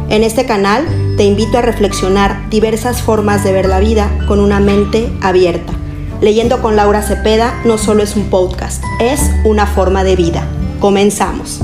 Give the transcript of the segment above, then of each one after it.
En este canal te invito a reflexionar diversas formas de ver la vida con una mente abierta. Leyendo con Laura Cepeda no solo es un podcast, es una forma de vida. Comenzamos.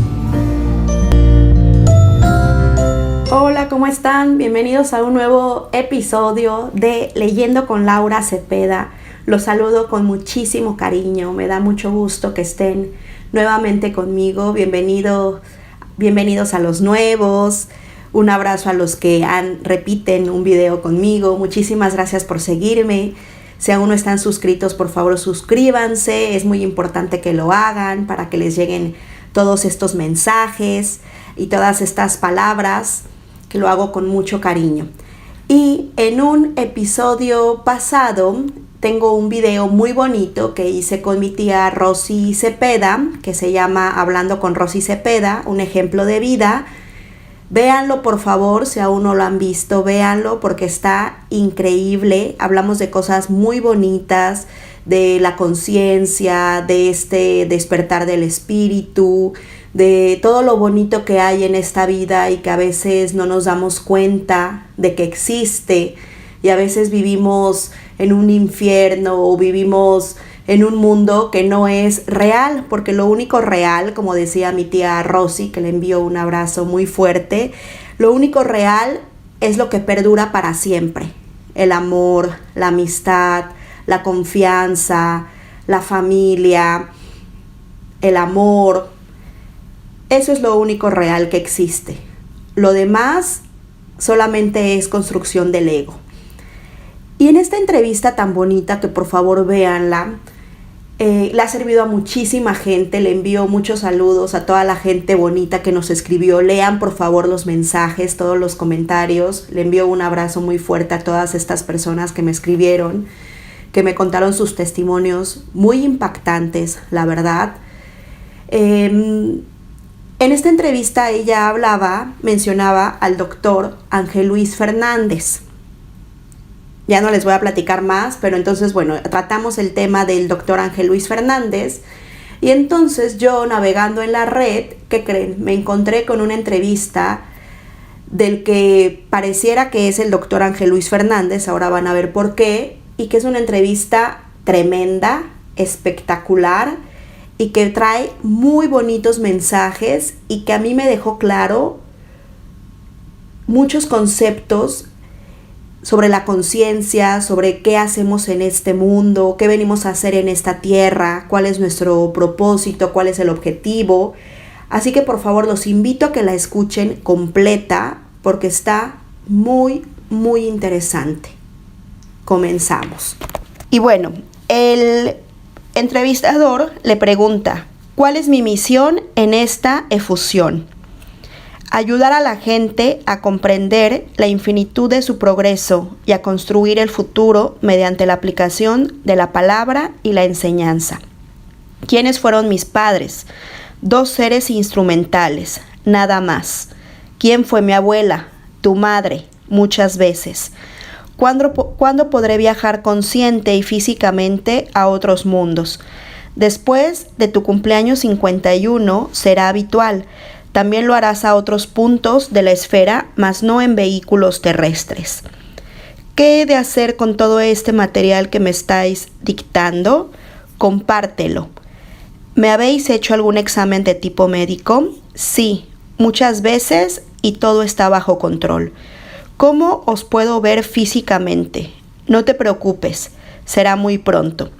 Hola, ¿cómo están? Bienvenidos a un nuevo episodio de Leyendo con Laura Cepeda. Los saludo con muchísimo cariño, me da mucho gusto que estén nuevamente conmigo. Bienvenidos a los nuevos. Un abrazo a los que repiten un video conmigo. Muchísimas gracias por seguirme. Si aún no están suscritos, por favor suscríbanse. Es muy importante que lo hagan para que les lleguen todos estos mensajes y todas estas palabras, que lo hago con mucho cariño. Y en un episodio pasado tengo un video muy bonito que hice con mi tía Rosy Cepeda, que se llama Hablando con Rosy Cepeda, un ejemplo de vida. Véanlo, por favor, si aún no lo han visto, véanlo porque está increíble. Hablamos de cosas muy bonitas, de la conciencia, de este despertar del espíritu, de todo lo bonito que hay en esta vida y que a veces no nos damos cuenta de que existe. Y a veces vivimos en un infierno o vivimos en un mundo que no es real, porque lo único real, como decía mi tía Rosy, que le envío un abrazo muy fuerte, lo único real es lo que perdura para siempre. El amor, la amistad, la confianza, la familia, el amor. Eso es lo único real que existe. Lo demás solamente es construcción del ego. Y en esta entrevista tan bonita, que por favor véanla, le ha servido a muchísima gente. Le envío muchos saludos a toda la gente bonita que nos escribió. Lean por favor los mensajes, todos los comentarios. Le envío un abrazo muy fuerte a todas estas personas que me escribieron, que me contaron sus testimonios muy impactantes, la verdad. En esta entrevista ella mencionaba al doctor Ángel Luis Fernández. Ya no les voy a platicar más, pero entonces, bueno, tratamos el tema del doctor Ángel Luis Fernández. Y entonces yo, navegando en la red, ¿qué creen? Me encontré con una entrevista del que pareciera que es el doctor Ángel Luis Fernández, ahora van a ver por qué, y que es una entrevista tremenda, espectacular, y que trae muy bonitos mensajes y que a mí me dejó claro muchos conceptos sobre la conciencia, sobre qué hacemos en este mundo, qué venimos a hacer en esta tierra, cuál es nuestro propósito, cuál es el objetivo. Así que por favor los invito a que la escuchen completa porque está muy, muy interesante. Comenzamos. Y bueno, el entrevistador le pregunta: ¿cuál es mi misión en esta efusión? Ayudar a la gente a comprender la infinitud de su progreso y a construir el futuro mediante la aplicación de la palabra y la enseñanza. ¿Quiénes fueron mis padres? 2 seres instrumentales, nada más. ¿Quién fue mi abuela? Tu madre, muchas veces. ¿Cuándo podré viajar consciente y físicamente a otros mundos? Después de tu cumpleaños 51 será habitual. También lo harás a otros puntos de la esfera, mas no en vehículos terrestres. ¿Qué he de hacer con todo este material que me estáis dictando? Compártelo. ¿Me habéis hecho algún examen de tipo médico? Sí, muchas veces y todo está bajo control. ¿Cómo os puedo ver físicamente? No te preocupes, será muy pronto.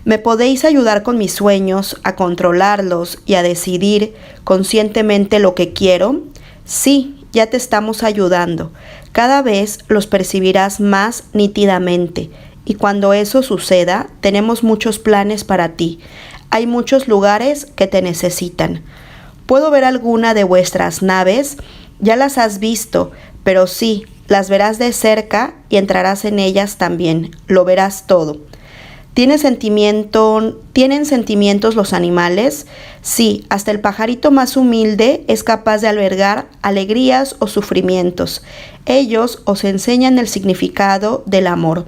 ¿Me podéis ayudar con mis sueños, a controlarlos y a decidir conscientemente lo que quiero? Sí, ya te estamos ayudando. Cada vez los percibirás más nítidamente. Y cuando eso suceda, tenemos muchos planes para ti. Hay muchos lugares que te necesitan. ¿Puedo ver alguna de vuestras naves? Ya las has visto, pero sí, las verás de cerca y entrarás en ellas también. Lo verás todo. ¿Tienen sentimientos los animales? Sí, hasta el pajarito más humilde es capaz de albergar alegrías o sufrimientos. Ellos os enseñan el significado del amor.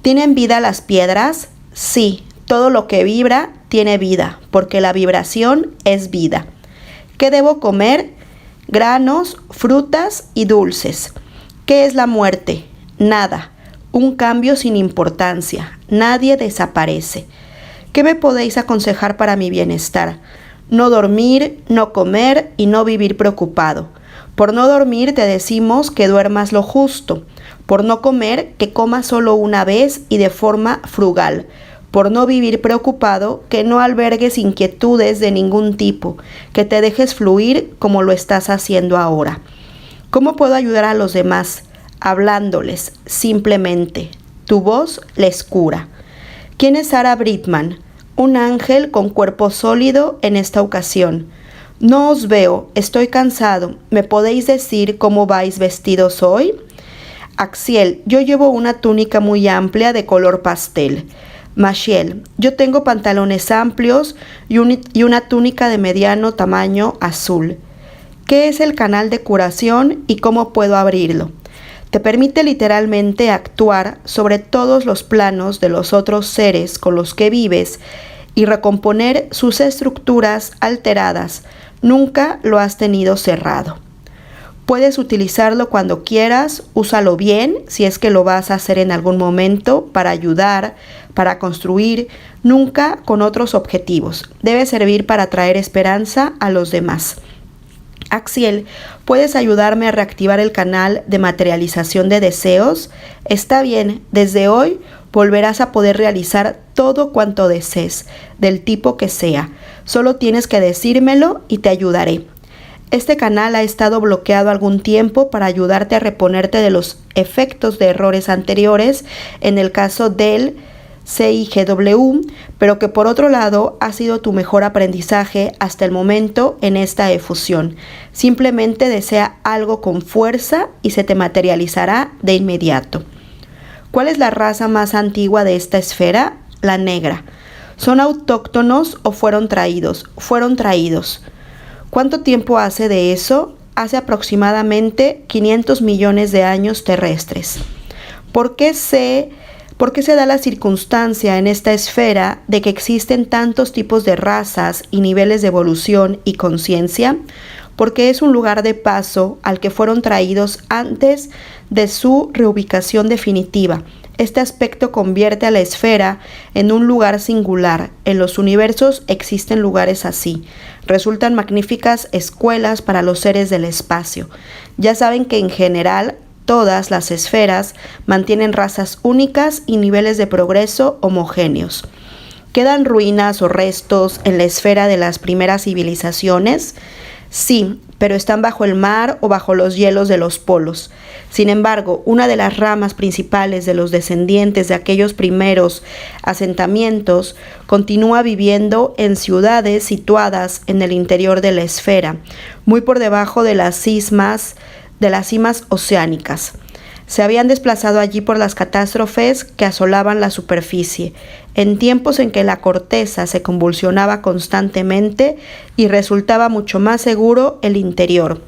¿Tienen vida las piedras? Sí, todo lo que vibra tiene vida, porque la vibración es vida. ¿Qué debo comer? granos, frutas y dulces. ¿Qué es la muerte? Nada, un cambio sin importancia, nadie desaparece. ¿Qué me podéis aconsejar para mi bienestar? No dormir, no comer y no vivir preocupado. Por no dormir te decimos que duermas lo justo. Por no comer, que comas solo una vez y de forma frugal. Por no vivir preocupado, que no albergues inquietudes de ningún tipo, que te dejes fluir como lo estás haciendo ahora. ¿Cómo puedo ayudar a los demás? Hablándoles, simplemente. Tu voz les cura. ¿Quién es Sarah Bridgman? Un ángel con cuerpo sólido en esta ocasión. No os veo, estoy cansado. ¿Me podéis decir cómo vais vestidos hoy? Axiel, yo llevo una túnica muy amplia de color pastel. Machiel, yo tengo pantalones amplios y una túnica de mediano tamaño azul. ¿Qué es el canal de curación y cómo puedo abrirlo? Te permite literalmente actuar sobre todos los planos de los otros seres con los que vives y recomponer sus estructuras alteradas. Nunca lo has tenido cerrado. Puedes utilizarlo cuando quieras, úsalo bien si es que lo vas a hacer en algún momento para ayudar, para construir, nunca con otros objetivos. Debe servir para traer esperanza a los demás. Axiel, ¿puedes ayudarme a reactivar el canal de materialización de deseos? Está bien, desde hoy volverás a poder realizar todo cuanto desees, del tipo que sea. Solo tienes que decírmelo y te ayudaré. Este canal ha estado bloqueado algún tiempo para ayudarte a reponerte de los efectos de errores anteriores en el caso del CIGW, pero que por otro lado ha sido tu mejor aprendizaje hasta el momento en esta efusión. Simplemente desea algo con fuerza y se te materializará de inmediato. ¿Cuál es la raza más antigua de esta esfera? La negra. ¿Son autóctonos o fueron traídos? Fueron traídos. ¿Cuánto tiempo hace de eso? Hace aproximadamente 500 millones de años terrestres. ¿Por qué se da la circunstancia en esta esfera de que existen tantos tipos de razas y niveles de evolución y conciencia? Porque es un lugar de paso al que fueron traídos antes de su reubicación definitiva. Este aspecto convierte a la esfera en un lugar singular. En los universos existen lugares así. Resultan magníficas escuelas para los seres del espacio. Ya saben que en general todas las esferas mantienen razas únicas y niveles de progreso homogéneos. ¿Quedan ruinas o restos en la esfera de las primeras civilizaciones? Sí, pero están bajo el mar o bajo los hielos de los polos. Sin embargo, una de las ramas principales de los descendientes de aquellos primeros asentamientos continúa viviendo en ciudades situadas en el interior de la esfera, muy por debajo de las cimas oceánicas. Se habían desplazado allí por las catástrofes que asolaban la superficie, en tiempos en que la corteza se convulsionaba constantemente y resultaba mucho más seguro el interior.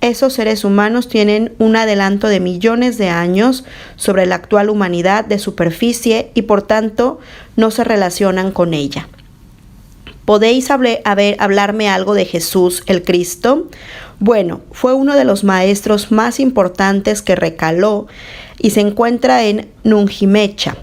Esos seres humanos tienen un adelanto de millones de años sobre la actual humanidad de superficie y por tanto no se relacionan con ella. ¿Podéis hablarme algo de Jesús el Cristo? Bueno, fue uno de los maestros más importantes que recaló y se encuentra en Nunjimecha.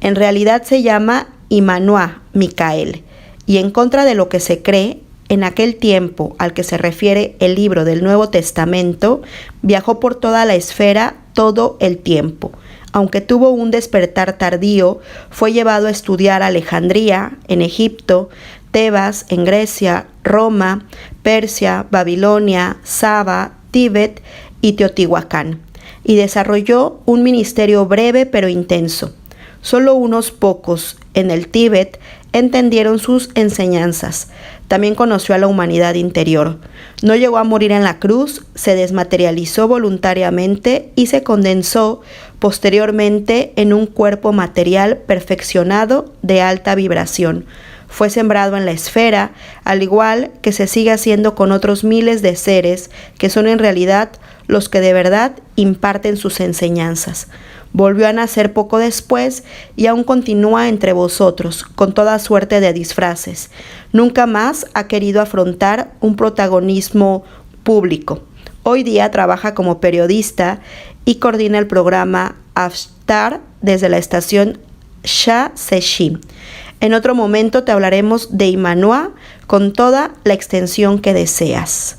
En realidad se llama Immanuá Micael, y en contra de lo que se cree, en aquel tiempo al que se refiere el libro del Nuevo Testamento, viajó por toda la esfera todo el tiempo. Aunque tuvo un despertar tardío, fue llevado a estudiar a Alejandría, en Egipto, Tebas, en Grecia, Roma, Persia, Babilonia, Saba, Tíbet y Teotihuacán, y desarrolló un ministerio breve pero intenso. Solo unos pocos en el Tíbet entendieron sus enseñanzas. También conoció a la humanidad interior. No llegó a morir en la cruz, se desmaterializó voluntariamente y se condensó posteriormente en un cuerpo material perfeccionado de alta vibración. Fue sembrado en la esfera, al igual que se sigue haciendo con otros miles de seres que son en realidad los que de verdad imparten sus enseñanzas. Volvió a nacer poco después y aún continúa entre vosotros, con toda suerte de disfraces. Nunca más ha querido afrontar un protagonismo público. Hoy día trabaja como periodista y coordina el programa Aftar desde la estación Shah Seshi. En otro momento te hablaremos de Immanuel con toda la extensión que deseas.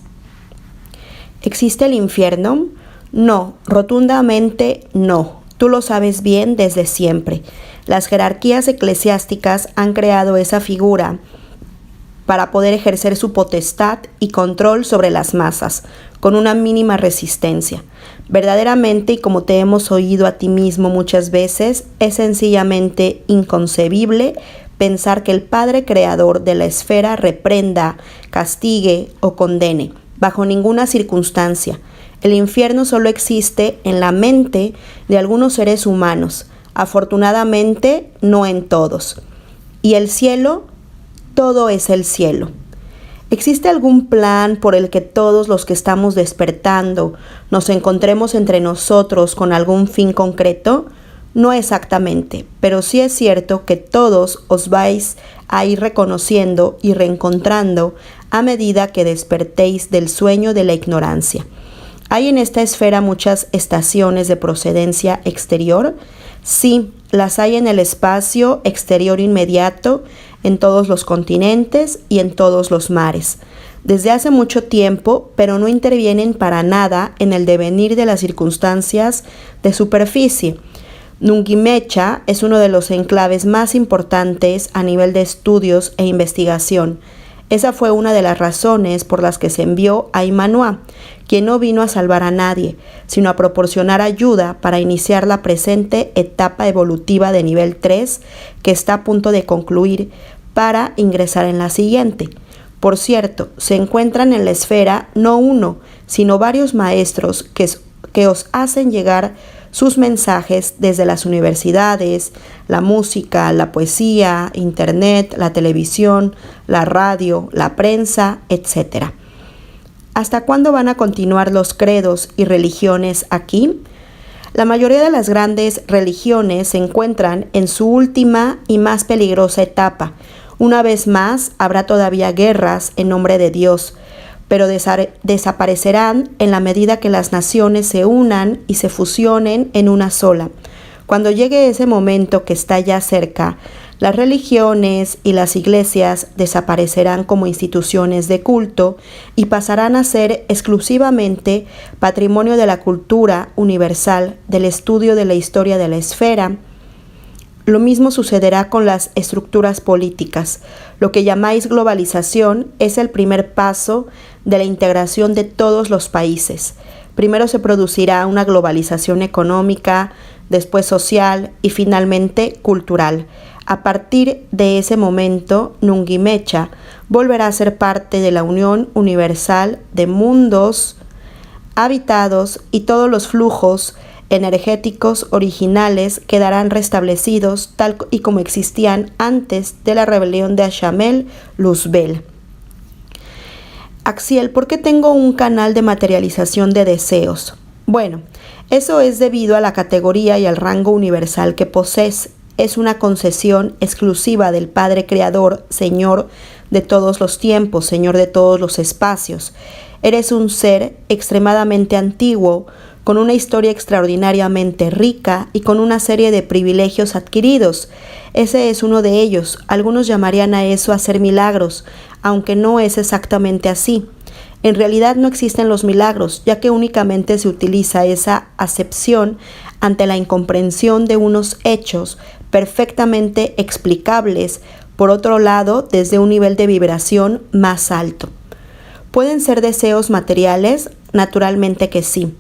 ¿Existe el infierno? No, rotundamente no. Tú lo sabes bien desde siempre. Las jerarquías eclesiásticas han creado esa figura para poder ejercer su potestad y control sobre las masas, con una mínima resistencia. Verdaderamente, y como te hemos oído a ti mismo muchas veces, es sencillamente inconcebible pensar que el Padre Creador de la esfera reprenda, castigue o condene, bajo ninguna circunstancia. El infierno solo existe en la mente de algunos seres humanos, afortunadamente no en todos. Y el cielo, todo es el cielo. ¿Existe algún plan por el que todos los que estamos despertando nos encontremos entre nosotros con algún fin concreto? No exactamente, pero sí es cierto que todos os vais a ir reconociendo y reencontrando a medida que despertéis del sueño de la ignorancia. ¿Hay en esta esfera muchas estaciones de procedencia exterior? Sí, las hay en el espacio exterior inmediato, en todos los continentes y en todos los mares. Desde hace mucho tiempo, pero no intervienen para nada en el devenir de las circunstancias de superficie. Nungimecha es uno de los enclaves más importantes a nivel de estudios e investigación. Esa fue una de las razones por las que se envió a Immanuel, quien no vino a salvar a nadie, sino a proporcionar ayuda para iniciar la presente etapa evolutiva de nivel 3, que está a punto de concluir, para ingresar en la siguiente. Por cierto, se encuentran en la esfera no uno, sino varios maestros que os hacen llegar sus mensajes desde las universidades, la música, la poesía, internet, la televisión, la radio, la prensa, etc. ¿Hasta cuándo van a continuar los credos y religiones aquí? La mayoría de las grandes religiones se encuentran en su última y más peligrosa etapa. Una vez más, habrá todavía guerras en nombre de Dios, pero desaparecerán en la medida que las naciones se unan y se fusionen en una sola. Cuando llegue ese momento que está ya cerca, las religiones y las iglesias desaparecerán como instituciones de culto y pasarán a ser exclusivamente patrimonio de la cultura universal, del estudio de la historia de la esfera. Lo mismo sucederá con las estructuras políticas. Lo que llamáis globalización es el primer paso de la integración de todos los países. Primero se producirá una globalización económica, después social y finalmente cultural. A partir de ese momento, Nungimecha volverá a ser parte de la unión universal de mundos habitados y todos los flujos energéticos originales quedarán restablecidos tal y como existían antes de la rebelión de Ashamel Luzbel. Axiel, ¿por qué tengo un canal de materialización de deseos? Bueno, eso es debido a la categoría y al rango universal que posees. Es una concesión exclusiva del Padre Creador, Señor de todos los tiempos, Señor de todos los espacios. Eres un ser extremadamente antiguo, con una historia extraordinariamente rica y con una serie de privilegios adquiridos. Ese es uno de ellos. Algunos llamarían a eso hacer milagros, aunque no es exactamente así. En realidad no existen los milagros, ya que únicamente se utiliza esa acepción ante la incomprensión de unos hechos perfectamente explicables, por otro lado, desde un nivel de vibración más alto. ¿Pueden ser deseos materiales? Naturalmente que sí.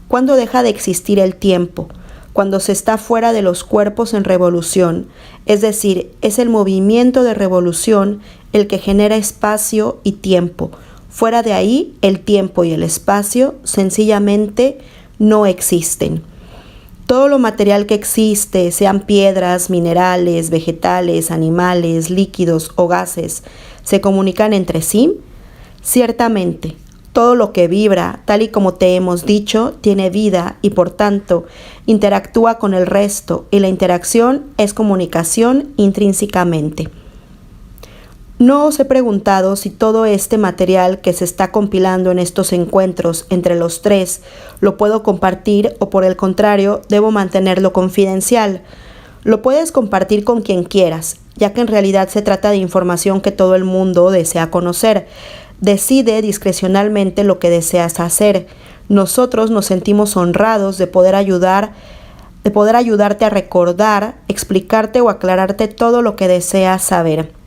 ¿Cuándo deja de existir el tiempo? Cuando se está fuera de los cuerpos en revolución, es decir, es el movimiento de revolución el que genera espacio y tiempo. Fuera de ahí, el tiempo y el espacio sencillamente no existen. Todo lo material que existe, sean piedras, minerales, vegetales, animales, líquidos o gases, ¿se comunican entre sí? Ciertamente. Todo lo que vibra, tal y como te hemos dicho, tiene vida y por tanto interactúa con el resto, y la interacción es comunicación intrínsecamente. No os he preguntado si todo este material que se está compilando en estos encuentros entre los tres lo puedo compartir o por el contrario debo mantenerlo confidencial. Lo puedes compartir con quien quieras, ya que en realidad se trata de información que todo el mundo desea conocer. Decide discrecionalmente lo que deseas hacer. Nosotros nos sentimos honrados de poder ayudarte a recordar, explicarte o aclararte todo lo que deseas saber.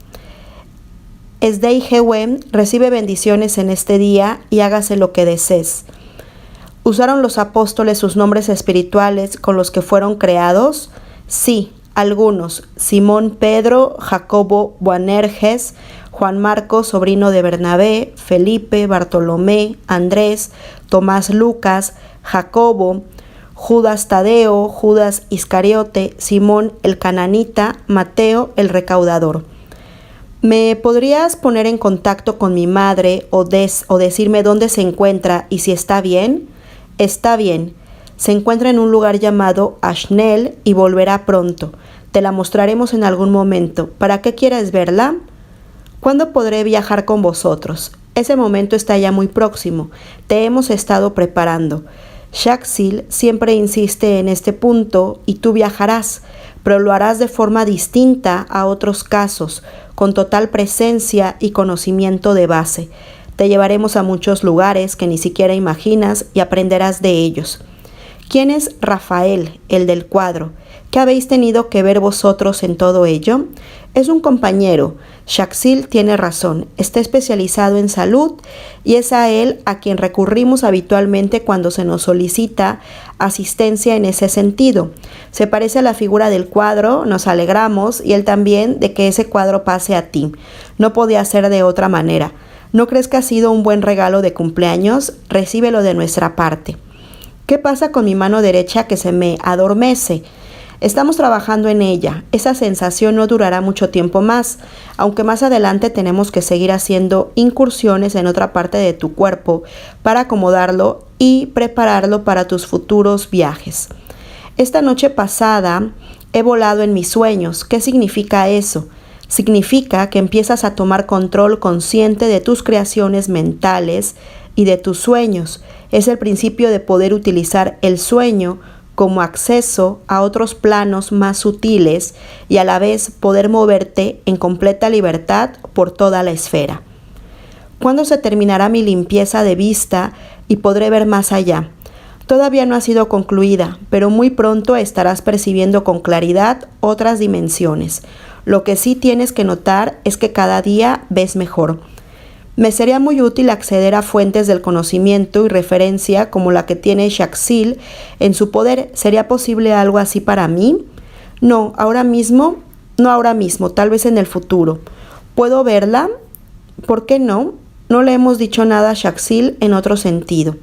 Esdei Hewen, recibe bendiciones en este día y hágase lo que desees. ¿Usaron los apóstoles sus nombres espirituales con los que fueron creados? Sí, algunos. Simón Pedro, Jacobo Boanerges, Juan Marcos, sobrino de Bernabé, Felipe, Bartolomé, Andrés, Tomás Lucas, Jacobo, Judas Tadeo, Judas Iscariote, Simón el Cananita, Mateo el Recaudador. ¿Me podrías poner en contacto con mi madre o decirme dónde se encuentra y si está bien? Está bien. Se encuentra en un lugar llamado Ashnel y volverá pronto. Te la mostraremos en algún momento. ¿Para qué quieres verla? ¿Cuándo podré viajar con vosotros? Ese momento está ya muy próximo. Te hemos estado preparando. Shaxil siempre insiste en este punto y tú viajarás, pero lo harás de forma distinta a otros casos, con total presencia y conocimiento de base. Te llevaremos a muchos lugares que ni siquiera imaginas y aprenderás de ellos. ¿Quién es Rafael, el del cuadro? ¿Qué habéis tenido que ver vosotros en todo ello? Es un compañero. Shaxil tiene razón. Está especializado en salud y es a él a quien recurrimos habitualmente cuando se nos solicita asistencia en ese sentido. Se parece a la figura del cuadro, nos alegramos y él también de que ese cuadro pase a ti. No podía ser de otra manera. ¿No crees que ha sido un buen regalo de cumpleaños? Recíbelo de nuestra parte. ¿Qué pasa con mi mano derecha que se me adormece? Estamos trabajando en ella. Esa sensación no durará mucho tiempo más, aunque más adelante tenemos que seguir haciendo incursiones en otra parte de tu cuerpo para acomodarlo y prepararlo para tus futuros viajes. Esta noche pasada he volado en mis sueños. ¿Qué significa eso? Significa que empiezas a tomar control consciente de tus creaciones mentales y de tus sueños. Es el principio de poder utilizar el sueño como acceso a otros planos más sutiles y a la vez poder moverte en completa libertad por toda la esfera. ¿Cuándo se terminará mi limpieza de vista y podré ver más allá? Todavía no ha sido concluida, pero muy pronto estarás percibiendo con claridad otras dimensiones. Lo que sí tienes que notar es que cada día ves mejor. Me sería muy útil acceder a fuentes del conocimiento y referencia como la que tiene Shaxil en su poder. ¿Sería posible algo así para mí? No ahora mismo, tal vez en el futuro. ¿Puedo verla? ¿Por qué no? No le hemos dicho nada a Shaxil en otro sentido.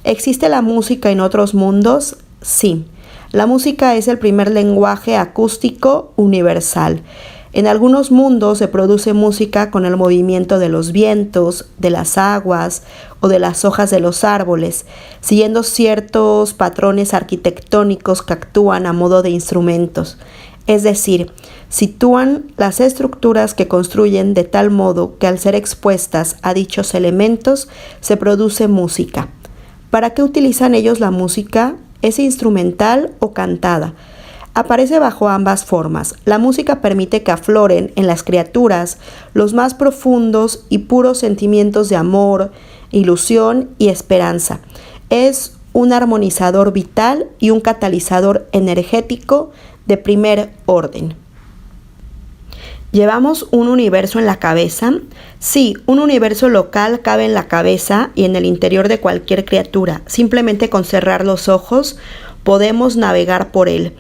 ¿Existe la música en otros mundos? Sí. La música es el primer lenguaje acústico universal. En algunos mundos se produce música con el movimiento de los vientos, de las aguas o de las hojas de los árboles, siguiendo ciertos patrones arquitectónicos que actúan a modo de instrumentos. Es decir, sitúan las estructuras que construyen de tal modo que al ser expuestas a dichos elementos se produce música. ¿Para qué utilizan ellos la música? ¿Es instrumental o cantada? Aparece bajo ambas formas. La música permite que afloren en las criaturas los más profundos y puros sentimientos de amor, ilusión y esperanza. Es un armonizador vital y un catalizador energético de primer orden. ¿Llevamos un universo en la cabeza? Sí, un universo local cabe en la cabeza y en el interior de cualquier criatura. Simplemente con cerrar los ojos podemos navegar por él.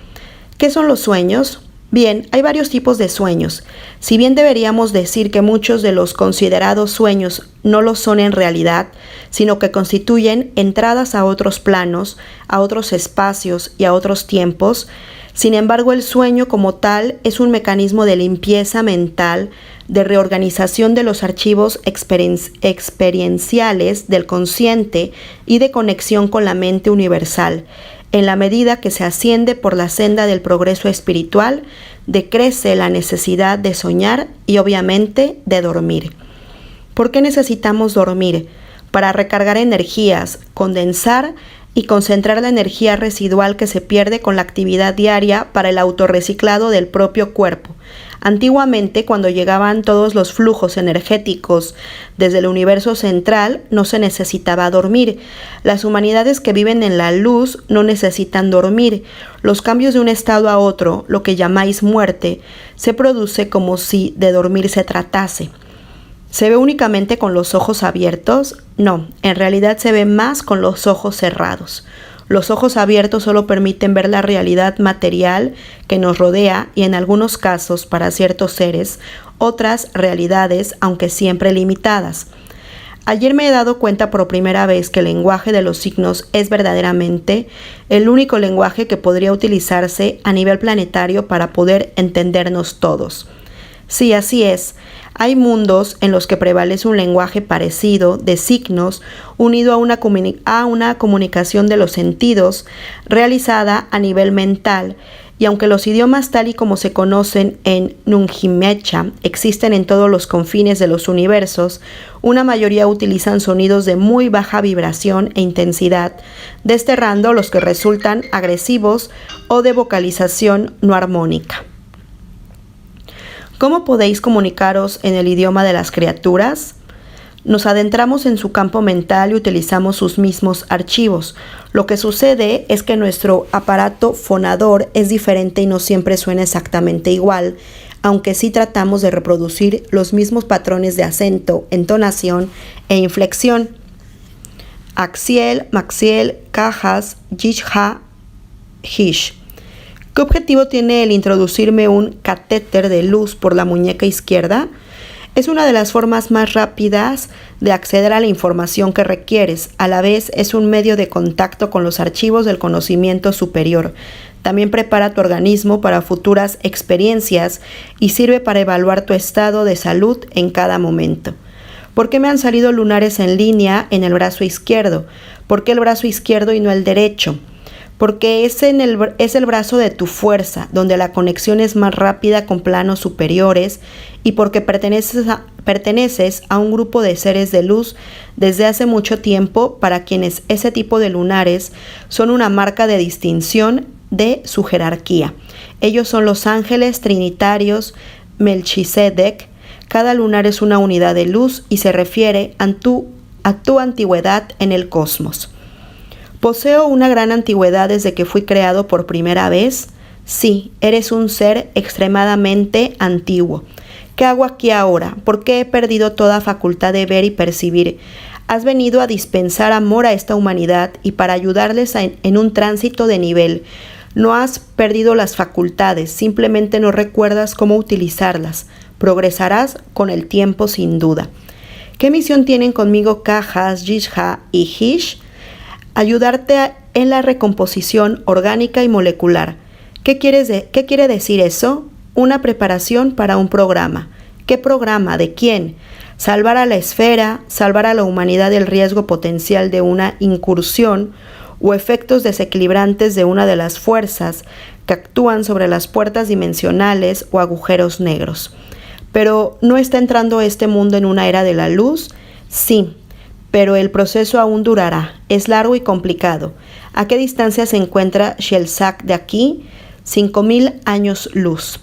¿Qué son los sueños? Bien, hay varios tipos de sueños. Si bien deberíamos decir que muchos de los considerados sueños no lo son en realidad, sino que constituyen entradas a otros planos, a otros espacios y a otros tiempos, sin embargo el sueño como tal es un mecanismo de limpieza mental, de reorganización de los archivos experienciales del consciente y de conexión con la mente universal. En la medida que se asciende por la senda del progreso espiritual, decrece la necesidad de soñar y obviamente de dormir. ¿Por qué necesitamos dormir? Para recargar energías, condensar y concentrar la energía residual que se pierde con la actividad diaria para el autorreciclado del propio cuerpo. Antiguamente, cuando llegaban todos los flujos energéticos desde el universo central, no se necesitaba dormir. Las humanidades que viven en la luz no necesitan dormir. Los cambios de un estado a otro, lo que llamáis muerte, se produce como si de dormir se tratase. ¿Se ve únicamente con los ojos abiertos? No, en realidad se ve más con los ojos cerrados. Los ojos abiertos solo permiten ver la realidad material que nos rodea y en algunos casos, para ciertos seres, otras realidades, aunque siempre limitadas. Ayer me he dado cuenta por primera vez que el lenguaje de los signos es verdaderamente el único lenguaje que podría utilizarse a nivel planetario para poder entendernos todos. Sí, así es. Hay mundos en los que prevalece un lenguaje parecido de signos unido a una comunicación de los sentidos realizada a nivel mental, y aunque los idiomas tal y como se conocen en Nungimecha existen en todos los confines de los universos, una mayoría utilizan sonidos de muy baja vibración e intensidad, desterrando los que resultan agresivos o de vocalización no armónica. ¿Cómo podéis comunicaros en el idioma de las criaturas? Nos adentramos en su campo mental y utilizamos sus mismos archivos. Lo que sucede es que nuestro aparato fonador es diferente y no siempre suena exactamente igual, aunque sí tratamos de reproducir los mismos patrones de acento, entonación e inflexión. Axiel, Maxiel, Cajas, Yishha, Hish. ¿Qué objetivo tiene el introducirme un catéter de luz por la muñeca izquierda? Es una de las formas más rápidas de acceder a la información que requieres. A la vez es un medio de contacto con los archivos del conocimiento superior. También prepara tu organismo para futuras experiencias y sirve para evaluar tu estado de salud en cada momento. ¿Por qué me han salido lunares en línea en el brazo izquierdo? ¿Por qué el brazo izquierdo y no el derecho? Porque es el brazo de tu fuerza, donde la conexión es más rápida con planos superiores, y porque perteneces a un grupo de seres de luz desde hace mucho tiempo, para quienes ese tipo de lunares son una marca de distinción de su jerarquía. Ellos son los ángeles trinitarios Melchizedek. Cada lunar es una unidad de luz y se refiere a tu antigüedad en el cosmos. ¿Poseo una gran antigüedad desde que fui creado por primera vez? Sí, eres un ser extremadamente antiguo. ¿Qué hago aquí ahora? ¿Por qué he perdido toda facultad de ver y percibir? Has venido a dispensar amor a esta humanidad y para ayudarles en un tránsito de nivel. No has perdido las facultades, simplemente no recuerdas cómo utilizarlas. Progresarás con el tiempo sin duda. ¿Qué misión tienen conmigo Cajas, Yishha y Hish? Ayudarte en la recomposición orgánica y molecular. ¿Qué quiere decir eso? Una preparación para un programa. ¿Qué programa? ¿De quién? Salvar a la esfera, salvar a la humanidad del riesgo potencial de una incursión o efectos desequilibrantes de una de las fuerzas que actúan sobre las puertas dimensionales o agujeros negros. ¿Pero no está entrando este mundo en una era de la luz? Sí. Pero el proceso aún durará. Es largo y complicado. ¿A qué distancia se encuentra Shelzak de aquí? 5,000 años luz.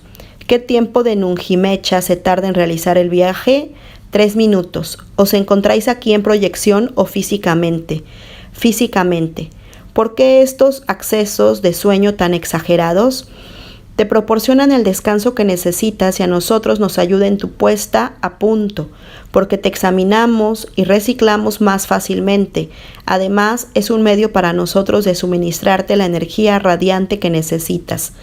¿Qué tiempo de Nungimecha se tarda en realizar el viaje? 3 minutos. ¿Os encontráis aquí en proyección o físicamente? Físicamente. ¿Por qué estos accesos de sueño tan exagerados? Te proporcionan el descanso que necesitas y a nosotros nos ayuda en tu puesta a punto, porque te examinamos y reciclamos más fácilmente. Además, es un medio para nosotros de suministrarte la energía radiante que necesitas.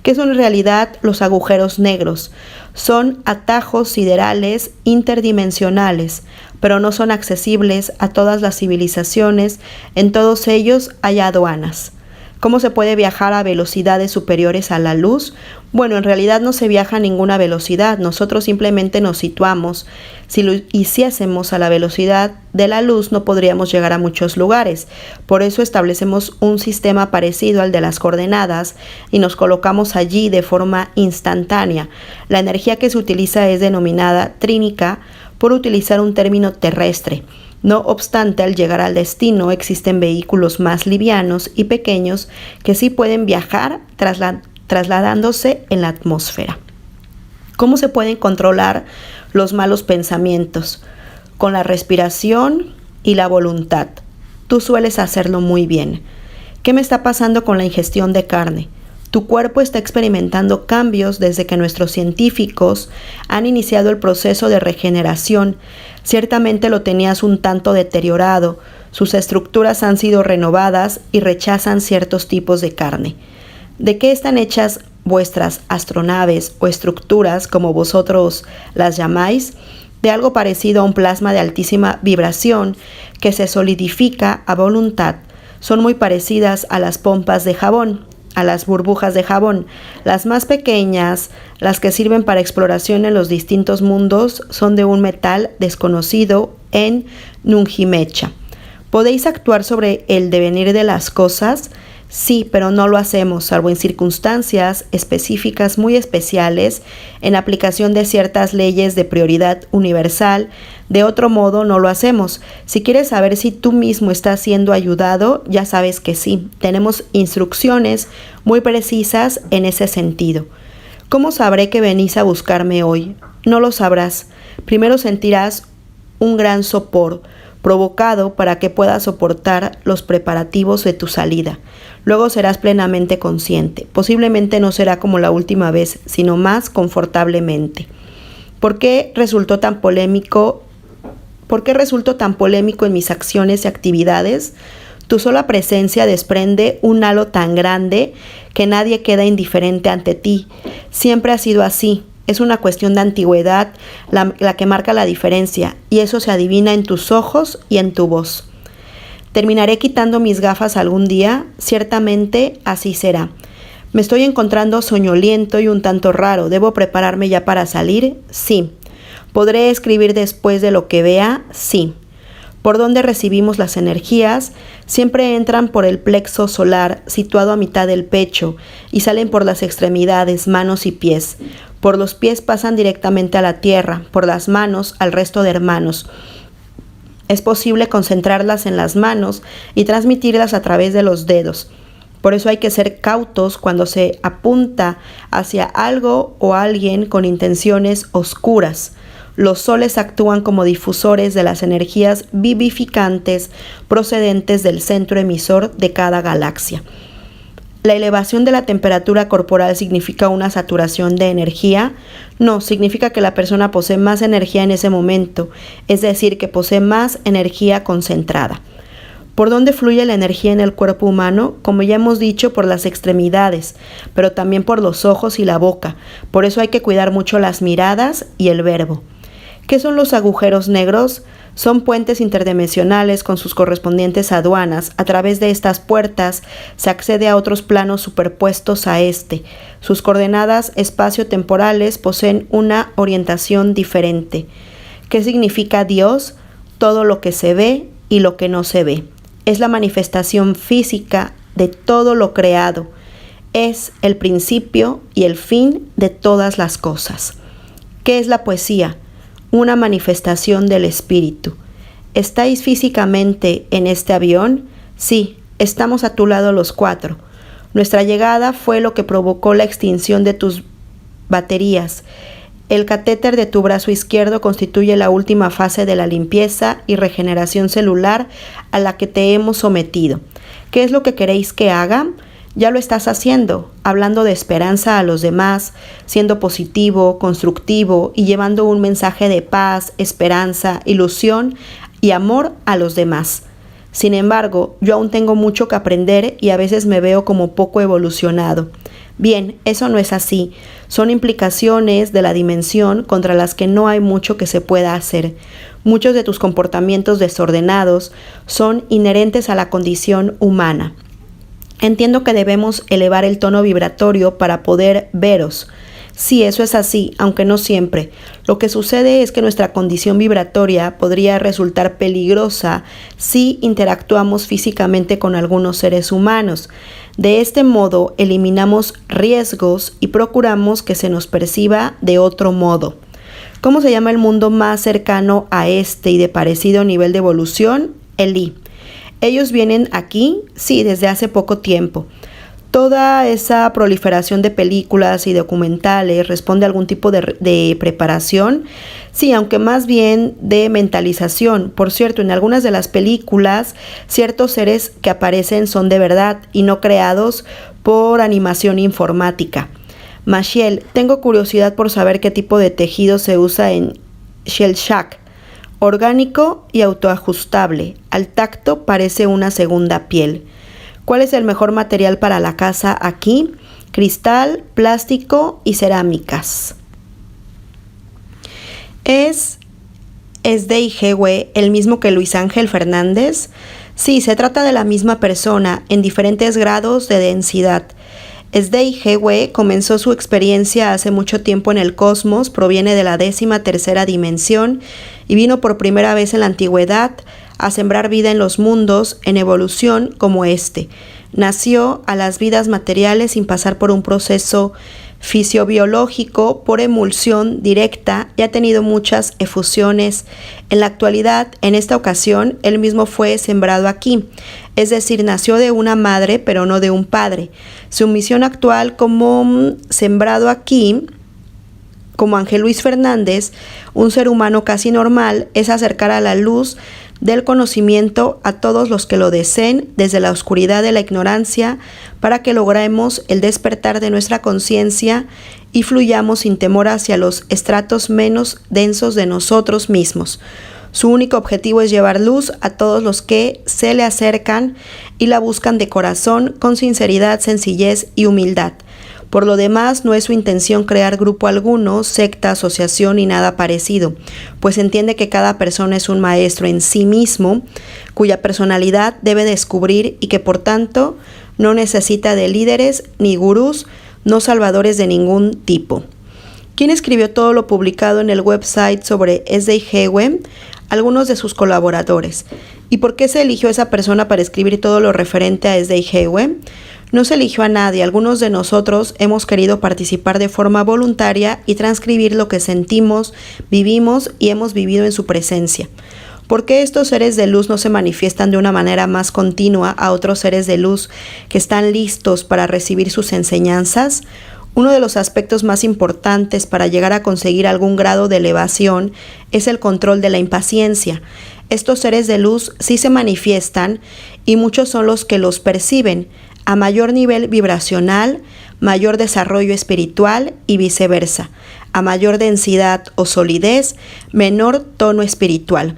¿Qué son en realidad los agujeros negros? Son atajos siderales interdimensionales, pero no son accesibles a todas las civilizaciones. En todos ellos hay aduanas. ¿Cómo se puede viajar a velocidades superiores a la luz? Bueno, en realidad no se viaja a ninguna velocidad, nosotros simplemente nos situamos. Si lo hiciésemos a la velocidad de la luz, no podríamos llegar a muchos lugares. Por eso establecemos un sistema parecido al de las coordenadas y nos colocamos allí de forma instantánea. La energía que se utiliza es denominada trínica por utilizar un término terrestre. No obstante, al llegar al destino existen vehículos más livianos y pequeños que sí pueden viajar trasladándose en la atmósfera. ¿Cómo se pueden controlar los malos pensamientos? Con la respiración y la voluntad. Tú sueles hacerlo muy bien. ¿Qué me está pasando con la ingestión de carne? Tu cuerpo está experimentando cambios desde que nuestros científicos han iniciado el proceso de regeneración. Ciertamente lo tenías un tanto deteriorado, sus estructuras han sido renovadas y rechazan ciertos tipos de carne. ¿De qué están hechas vuestras astronaves o estructuras, como vosotros las llamáis? De algo parecido a un plasma de altísima vibración que se solidifica a voluntad. Son muy parecidas a las pompas de jabón, a las burbujas de jabón. Las más pequeñas, las que sirven para exploración en los distintos mundos, son de un metal desconocido en Nunjimecha. ¿Podéis actuar sobre el devenir de las cosas? Sí, pero no lo hacemos, salvo en circunstancias específicas muy especiales, en aplicación de ciertas leyes de prioridad universal. De otro modo, no lo hacemos. Si quieres saber si tú mismo estás siendo ayudado, ya sabes que sí. Tenemos instrucciones muy precisas en ese sentido. ¿Cómo sabré que venís a buscarme hoy? No lo sabrás. Primero sentirás un gran sopor provocado para que puedas soportar los preparativos de tu salida. Luego serás plenamente consciente. Posiblemente no será como la última vez, sino más confortablemente. ¿Por qué resultó tan polémico en mis acciones y actividades? Tu sola presencia desprende un halo tan grande que nadie queda indiferente ante ti. Siempre ha sido así. Es una cuestión de antigüedad la que marca la diferencia, y eso se adivina en tus ojos y en tu voz. ¿Terminaré quitando mis gafas algún día? Ciertamente así será. ¿Me estoy encontrando soñoliento y un tanto raro? ¿Debo prepararme ya para salir? Sí. ¿Podré escribir después de lo que vea? Sí. ¿Por dónde recibimos las energías? Siempre entran por el plexo solar, situado a mitad del pecho, y salen por las extremidades, manos y pies. Por los pies pasan directamente a la tierra, por las manos al resto de hermanos. Es posible concentrarlas en las manos y transmitirlas a través de los dedos. Por eso hay que ser cautos cuando se apunta hacia algo o alguien con intenciones oscuras. Los soles actúan como difusores de las energías vivificantes procedentes del centro emisor de cada galaxia. ¿La elevación de la temperatura corporal significa una saturación de energía? No, significa que la persona posee más energía en ese momento, es decir, que posee más energía concentrada. ¿Por dónde fluye la energía en el cuerpo humano? Como ya hemos dicho, por las extremidades, pero también por los ojos y la boca. Por eso hay que cuidar mucho las miradas y el verbo. ¿Qué son los agujeros negros? Son puentes interdimensionales con sus correspondientes aduanas. A través de estas puertas se accede a otros planos superpuestos a este. Sus coordenadas espacio-temporales poseen una orientación diferente. ¿Qué significa Dios? Todo lo que se ve y lo que no se ve. Es la manifestación física de todo lo creado. Es el principio y el fin de todas las cosas. ¿Qué es la poesía? Una manifestación del espíritu. ¿Estáis físicamente en este avión? Sí, estamos a tu lado los cuatro. Nuestra llegada fue lo que provocó la extinción de tus baterías. El catéter de tu brazo izquierdo constituye la última fase de la limpieza y regeneración celular a la que te hemos sometido. ¿Qué es lo que queréis que haga? Ya lo estás haciendo, hablando de esperanza a los demás, siendo positivo, constructivo y llevando un mensaje de paz, esperanza, ilusión y amor a los demás. Sin embargo, yo aún tengo mucho que aprender y a veces me veo como poco evolucionado. Bien, eso no es así. Son implicaciones de la dimensión contra las que no hay mucho que se pueda hacer. Muchos de tus comportamientos desordenados son inherentes a la condición humana. Entiendo que debemos elevar el tono vibratorio para poder veros. Sí, eso es así, aunque no siempre. Lo que sucede es que nuestra condición vibratoria podría resultar peligrosa si interactuamos físicamente con algunos seres humanos. De este modo, eliminamos riesgos y procuramos que se nos perciba de otro modo. ¿Cómo se llama el mundo más cercano a este y de parecido nivel de evolución? El I. ¿Ellos vienen aquí? Sí, desde hace poco tiempo. Toda esa proliferación de películas y documentales responde a algún tipo de preparación, sí, aunque más bien de mentalización. Por cierto, en algunas de las películas, ciertos seres que aparecen son de verdad y no creados por animación informática. Machiel, tengo curiosidad por saber qué tipo de tejido se usa en Shell Shack. Orgánico y autoajustable. Al tacto parece una segunda piel. ¿Cuál es el mejor material para la casa aquí? Cristal, plástico y cerámicas. ¿Es Esdeihegwe el mismo que Luis Ángel Fernández? Sí, se trata de la misma persona en diferentes grados de densidad. Esdeihegwe comenzó su experiencia hace mucho tiempo en el cosmos, proviene de la 13ª dimensión y vino por primera vez en la antigüedad a sembrar vida en los mundos en evolución como este. Nació a las vidas materiales sin pasar por un proceso fisiobiológico por emulsión directa y ha tenido muchas efusiones. En la actualidad, en esta ocasión, él mismo fue sembrado aquí, es decir, nació de una madre pero no de un padre. Su misión actual como sembrado aquí, como Ángel Luis Fernández, un ser humano casi normal, es acercar a la luz del conocimiento a todos los que lo deseen desde la oscuridad de la ignorancia para que logremos el despertar de nuestra conciencia y fluyamos sin temor hacia los estratos menos densos de nosotros mismos. Su único objetivo es llevar luz a todos los que se le acercan y la buscan de corazón, con sinceridad, sencillez y humildad. Por lo demás, no es su intención crear grupo alguno, secta, asociación ni nada parecido, pues entiende que cada persona es un maestro en sí mismo, cuya personalidad debe descubrir y que por tanto no necesita de líderes ni gurús, no salvadores de ningún tipo. ¿Quién escribió todo lo publicado en el website sobre Esdeihegwe? Algunos de sus colaboradores. ¿Y por qué se eligió esa persona para escribir todo lo referente a Esdeihegwe? No se eligió a nadie, algunos de nosotros hemos querido participar de forma voluntaria y transcribir lo que sentimos, vivimos y hemos vivido en su presencia. ¿Por qué estos seres de luz no se manifiestan de una manera más continua a otros seres de luz que están listos para recibir sus enseñanzas? Uno de los aspectos más importantes para llegar a conseguir algún grado de elevación es el control de la impaciencia. Estos seres de luz sí se manifiestan y muchos son los que los perciben. A mayor nivel vibracional, mayor desarrollo espiritual y viceversa. A mayor densidad o solidez, menor tono espiritual.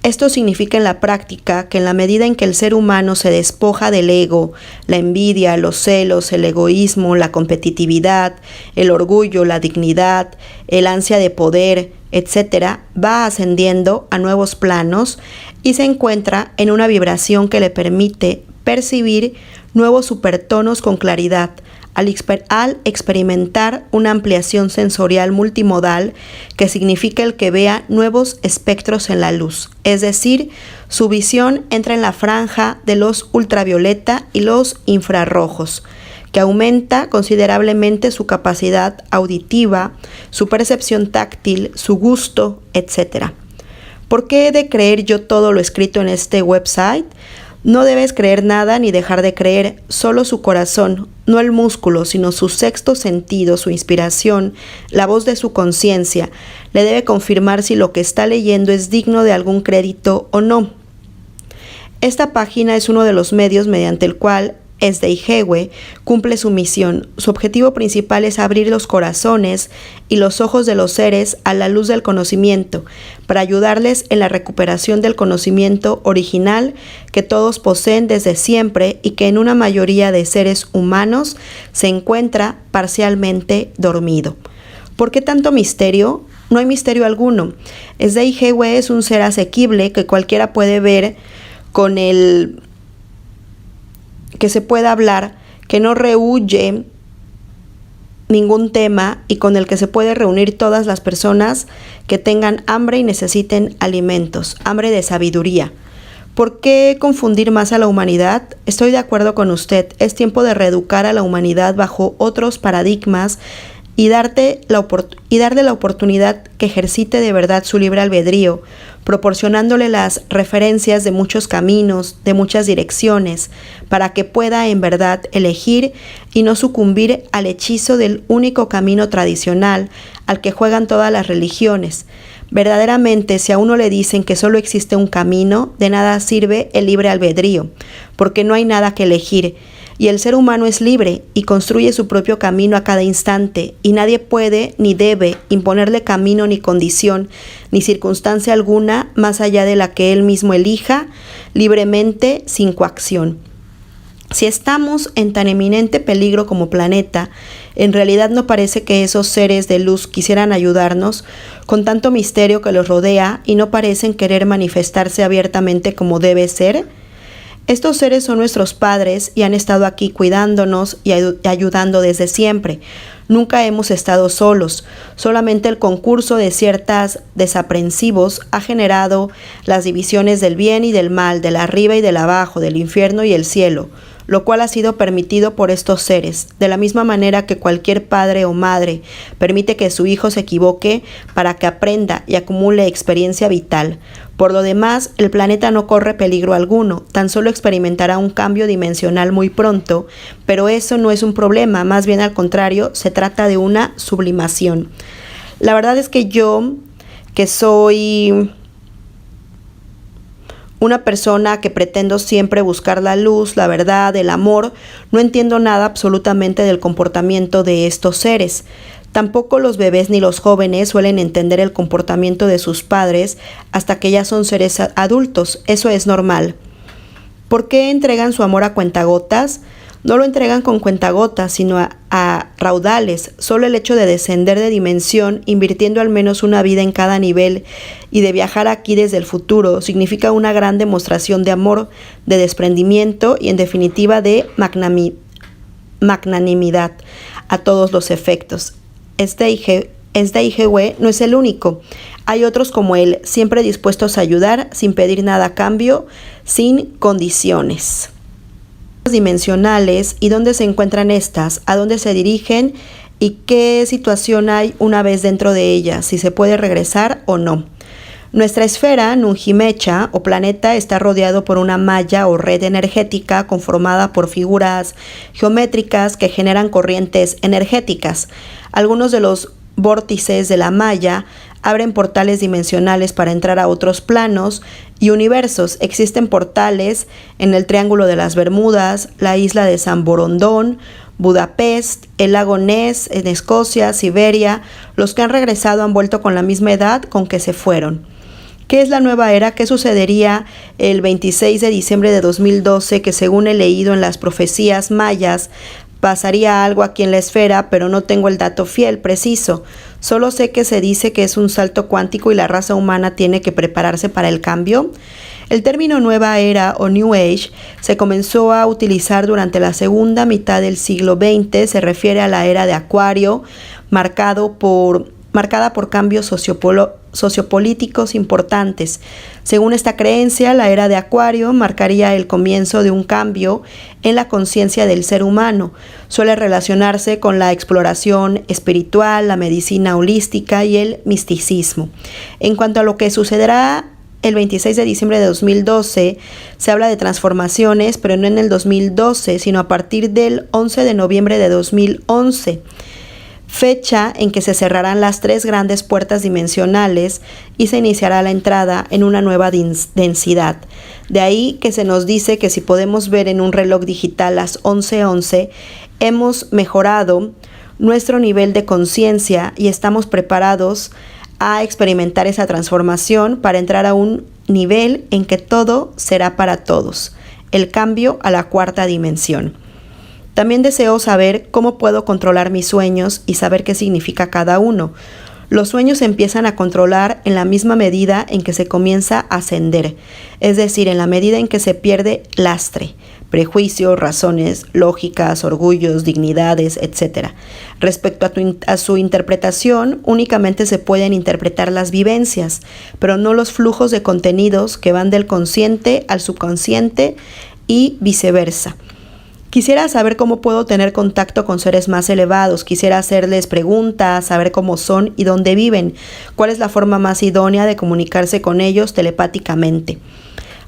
Esto significa en la práctica que en la medida en que el ser humano se despoja del ego, la envidia, los celos, el egoísmo, la competitividad, el orgullo, la dignidad, el ansia de poder, etc., va ascendiendo a nuevos planos y se encuentra en una vibración que le permite percibir nuevos supertonos con claridad, al experimentar una ampliación sensorial multimodal que significa el que vea nuevos espectros en la luz, es decir, su visión entra en la franja de los ultravioleta y los infrarrojos, que aumenta considerablemente su capacidad auditiva, su percepción táctil, su gusto, etc. ¿Por qué he de creer yo todo lo escrito en este website? No debes creer nada ni dejar de creer, solo su corazón, no el músculo, sino su sexto sentido, su inspiración, la voz de su conciencia, le debe confirmar si lo que está leyendo es digno de algún crédito o no. Esta página es uno de los medios mediante el cual Esdeihegwe cumple su misión. Su objetivo principal es abrir los corazones y los ojos de los seres a la luz del conocimiento, para ayudarles en la recuperación del conocimiento original que todos poseen desde siempre y que en una mayoría de seres humanos se encuentra parcialmente dormido. ¿Por qué tanto misterio? No hay misterio alguno. Esdeihegwe es un ser asequible que cualquiera puede ver con que se pueda hablar, que no rehúye ningún tema y con el que se puede reunir todas las personas que tengan hambre y necesiten alimentos, hambre de sabiduría. ¿Por qué confundir más a la humanidad? Estoy de acuerdo con usted, es tiempo de reeducar a la humanidad bajo otros paradigmas y darle la oportunidad que ejercite de verdad su libre albedrío, proporcionándole las referencias de muchos caminos, de muchas direcciones, para que pueda en verdad elegir y no sucumbir al hechizo del único camino tradicional al que juegan todas las religiones. Verdaderamente, si a uno le dicen que solo existe un camino, de nada sirve el libre albedrío, porque no hay nada que elegir. Y el ser humano es libre y construye su propio camino a cada instante, y nadie puede ni debe imponerle camino ni condición, ni circunstancia alguna más allá de la que él mismo elija libremente sin coacción. Si estamos en tan eminente peligro como planeta, en realidad no parece que esos seres de luz quisieran ayudarnos con tanto misterio que los rodea y no parecen querer manifestarse abiertamente como debe ser. Estos seres son nuestros padres y han estado aquí cuidándonos y ayudando desde siempre. Nunca hemos estado solos, solamente el concurso de ciertas desaprensivos ha generado las divisiones del bien y del mal, del arriba y del abajo, del infierno y el cielo, lo cual ha sido permitido por estos seres, de la misma manera que cualquier padre o madre permite que su hijo se equivoque para que aprenda y acumule experiencia vital. Por lo demás, el planeta no corre peligro alguno, tan solo experimentará un cambio dimensional muy pronto, pero eso no es un problema, más bien al contrario, se trata de una sublimación. La verdad es que yo, que soy una persona que pretendo siempre buscar la luz, la verdad, el amor, no entiendo nada absolutamente del comportamiento de estos seres. Tampoco los bebés ni los jóvenes suelen entender el comportamiento de sus padres hasta que ya son seres adultos. Eso es normal. ¿Por qué entregan su amor a cuentagotas? No lo entregan con cuentagotas, sino a raudales. Solo el hecho de descender de dimensión, invirtiendo al menos una vida en cada nivel y de viajar aquí desde el futuro, significa una gran demostración de amor, de desprendimiento y en definitiva de magnanimidad a todos los efectos. Este Ihegwe no es el único. Hay otros como él, siempre dispuestos a ayudar, sin pedir nada a cambio, sin condiciones dimensionales y dónde se encuentran estas, a dónde se dirigen y qué situación hay una vez dentro de ellas, si se puede regresar o no. Nuestra esfera, Nunjimecha o planeta, está rodeado por una malla o red energética conformada por figuras geométricas que generan corrientes energéticas. Algunos de los vórtices de la malla abren portales dimensionales para entrar a otros planos y universos. Existen portales en el Triángulo de las Bermudas, la isla de San Borondón, Budapest, el lago Ness en Escocia, Siberia. Los que han regresado han vuelto con la misma edad con que se fueron. ¿Qué es la nueva era? ¿Qué sucedería el 26 de diciembre de 2012 que según he leído en las profecías mayas pasaría algo aquí en la esfera, pero no tengo el dato fiel, preciso? Solo sé que se dice que es un salto cuántico y la raza humana tiene que prepararse para el cambio. El término nueva era o New Age se comenzó a utilizar durante la segunda mitad del siglo XX. Se refiere a la era de Acuario, marcada por cambios sociopolíticos importantes. Según esta creencia, la era de Acuario marcaría el comienzo de un cambio en la conciencia del ser humano. Suele relacionarse con la exploración espiritual, la medicina holística y el misticismo. En cuanto a lo que sucederá el 26 de diciembre de 2012, se habla de transformaciones, pero no en el 2012, sino a partir del 11 de noviembre de 2011. Fecha en que se cerrarán las 3 grandes puertas dimensionales y se iniciará la entrada en una nueva densidad. De ahí que se nos dice que si podemos ver en un reloj digital las 11:11, hemos mejorado nuestro nivel de conciencia y estamos preparados a experimentar esa transformación para entrar a un nivel en que todo será para todos, el cambio a la 4ª dimensión. También deseo saber cómo puedo controlar mis sueños y saber qué significa cada uno. Los sueños se empiezan a controlar en la misma medida en que se comienza a ascender, es decir, en la medida en que se pierde lastre. prejuicios, razones, lógicas, orgullos, dignidades, etc. Respecto a su interpretación, únicamente se pueden interpretar las vivencias, pero no los flujos de contenidos que van del consciente al subconsciente y viceversa. Quisiera saber cómo puedo tener contacto con seres más elevados. Quisiera hacerles preguntas, saber cómo son y dónde viven. ¿Cuál es la forma más idónea de comunicarse con ellos telepáticamente?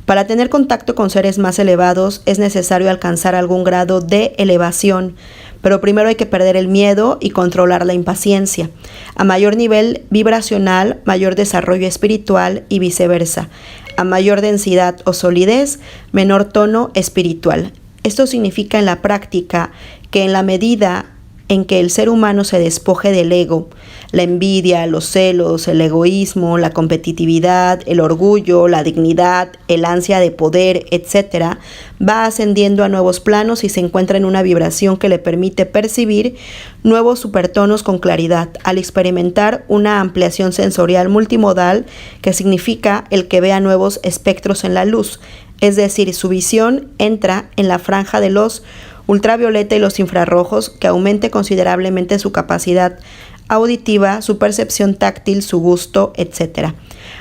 Para tener contacto con seres más elevados es necesario alcanzar algún grado de elevación, pero primero hay que perder el miedo y controlar la impaciencia. A mayor nivel vibracional, mayor desarrollo espiritual y viceversa. A mayor densidad o solidez, menor tono espiritual. Esto significa en la práctica que en la medida en que el ser humano se despoje del ego, la envidia, los celos, el egoísmo, la competitividad, el orgullo, la dignidad, el ansia de poder, etc., va ascendiendo a nuevos planos y se encuentra en una vibración que le permite percibir nuevos supertonos con claridad, al experimentar una ampliación sensorial multimodal, que significa el que vea nuevos espectros en la luz, es decir, su visión entra en la franja de los ultravioleta y los infrarrojos, que aumente considerablemente su capacidad auditiva, su percepción táctil, su gusto, etc.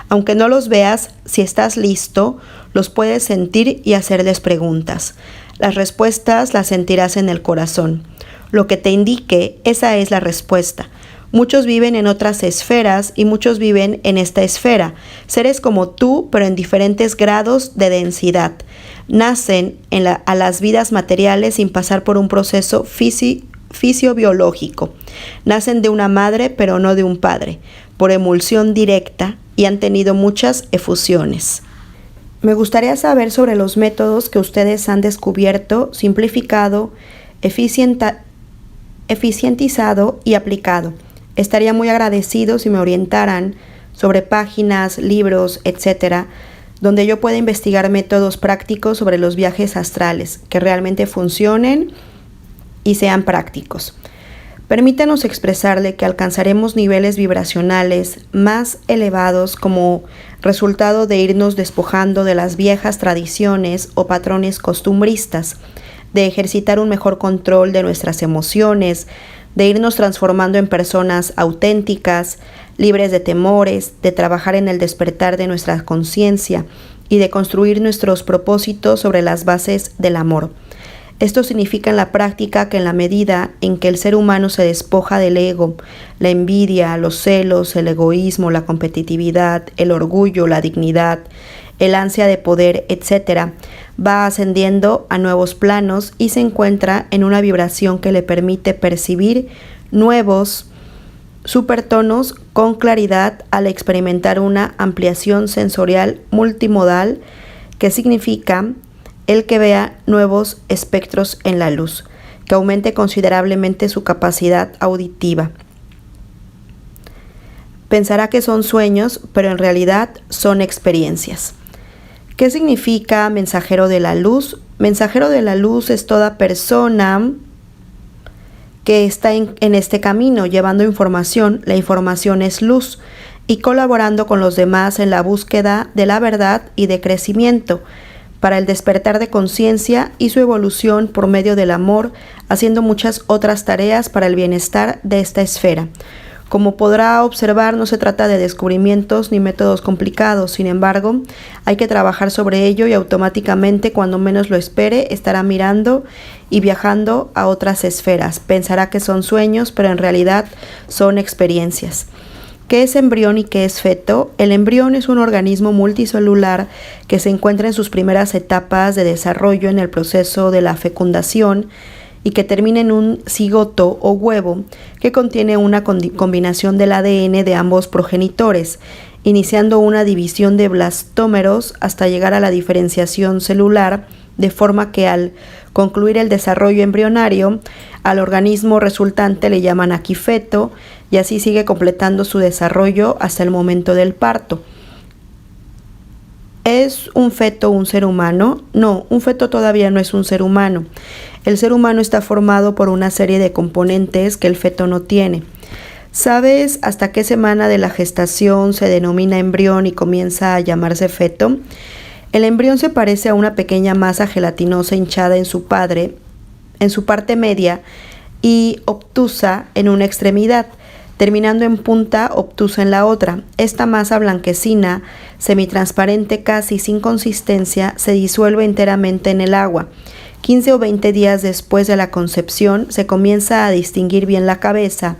Aunque no los veas, si estás listo, los puedes sentir y hacerles preguntas. Las respuestas las sentirás en el corazón. Lo que te indique, esa es la respuesta. Muchos viven en otras esferas y muchos viven en esta esfera. Seres como tú, pero en diferentes grados de densidad. Nacen a las vidas materiales sin pasar por un proceso fisiobiológico. Nacen de una madre, pero no de un padre, por emulsión directa, y han tenido muchas efusiones. Me gustaría saber sobre los métodos que ustedes han descubierto, simplificado, eficientizado y aplicado. Estaría muy agradecido si me orientaran sobre páginas, libros, etc., donde yo pueda investigar métodos prácticos sobre los viajes astrales, que realmente funcionen y sean prácticos. Permítanos expresarle que alcanzaremos niveles vibracionales más elevados como resultado de irnos despojando de las viejas tradiciones o patrones costumbristas, de ejercitar un mejor control de nuestras emociones, de irnos transformando en personas auténticas, libres de temores, de trabajar en el despertar de nuestra conciencia y de construir nuestros propósitos sobre las bases del amor. Esto significa en la práctica que en la medida en que el ser humano se despoja del ego, la envidia, los celos, el egoísmo, la competitividad, el orgullo, la dignidad, el ansia de poder, etc., va ascendiendo a nuevos planos y se encuentra en una vibración que le permite percibir nuevos supertonos con claridad al experimentar una ampliación sensorial multimodal, que significa el que vea nuevos espectros en la luz, que aumente considerablemente su capacidad auditiva. Pensará que son sueños, pero en realidad son experiencias. ¿Qué significa mensajero de la luz? Mensajero de la luz es toda persona que está en este camino llevando información. La información es luz y colaborando con los demás en la búsqueda de la verdad y de crecimiento para el despertar de conciencia y su evolución por medio del amor, haciendo muchas otras tareas para el bienestar de esta esfera. Como podrá observar, no se trata de descubrimientos ni métodos complicados. Sin embargo, hay que trabajar sobre ello y automáticamente, cuando menos lo espere, estará mirando y viajando a otras esferas. Pensará que son sueños, pero en realidad son experiencias. ¿Qué es embrión y qué es feto? El embrión es un organismo multicelular que se encuentra en sus primeras etapas de desarrollo en el proceso de la fecundación y que termina en un cigoto o huevo que contiene una combinación del ADN de ambos progenitores, iniciando una división de blastómeros hasta llegar a la diferenciación celular, de forma que al concluir el desarrollo embrionario, al organismo resultante le llaman aquí feto, y así sigue completando su desarrollo hasta el momento del parto. ¿Es un feto un ser humano? No, un feto todavía no es un ser humano. El ser humano está formado por una serie de componentes que el feto no tiene. ¿Sabes hasta qué semana de la gestación se denomina embrión y comienza a llamarse feto? El embrión se parece a una pequeña masa gelatinosa hinchada en su parte media y obtusa en una extremidad, terminando en punta obtusa en la otra. Esta masa blanquecina, semitransparente casi sin consistencia, se disuelve enteramente en el agua. 15 o 20 días después de la concepción se comienza a distinguir bien la cabeza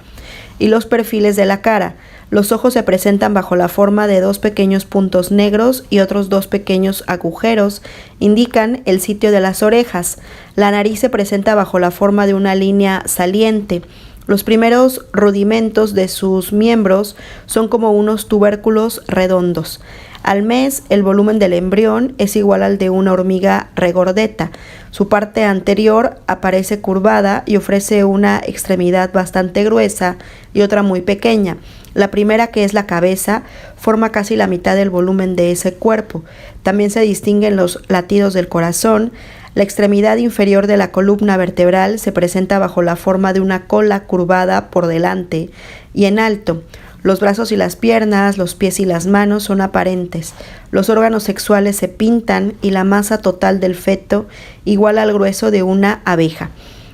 y los perfiles de la cara. Los ojos se presentan bajo la forma de 2 pequeños puntos negros y otros 2 pequeños agujeros indican el sitio de las orejas. La nariz se presenta bajo la forma de una línea saliente. Los primeros rudimentos de sus miembros son como unos tubérculos redondos. Al mes, el volumen del embrión es igual al de una hormiga regordeta. Su parte anterior aparece curvada y ofrece una extremidad bastante gruesa y otra muy pequeña. La primera, que es la cabeza, forma casi la mitad del volumen de ese cuerpo. También se distinguen los latidos del corazón. La extremidad inferior de la columna vertebral se presenta bajo la forma de una cola curvada por delante y en alto. Los brazos y las piernas, los pies y las manos son aparentes. Los órganos sexuales se pintan y la masa total del feto igual al grueso de una abeja.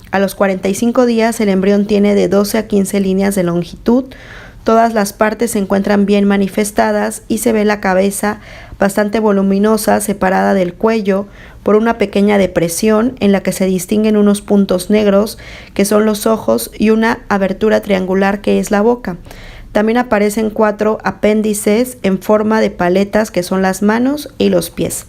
A los 45 días el embrión tiene de 12 a 15 líneas de longitud. Todas las partes se encuentran bien manifestadas y se ve la cabeza bastante voluminosa separada del cuello por una pequeña depresión en la que se distinguen unos puntos negros que son los ojos y una abertura triangular que es la boca. También aparecen 4 apéndices en forma de paletas que son las manos y los pies.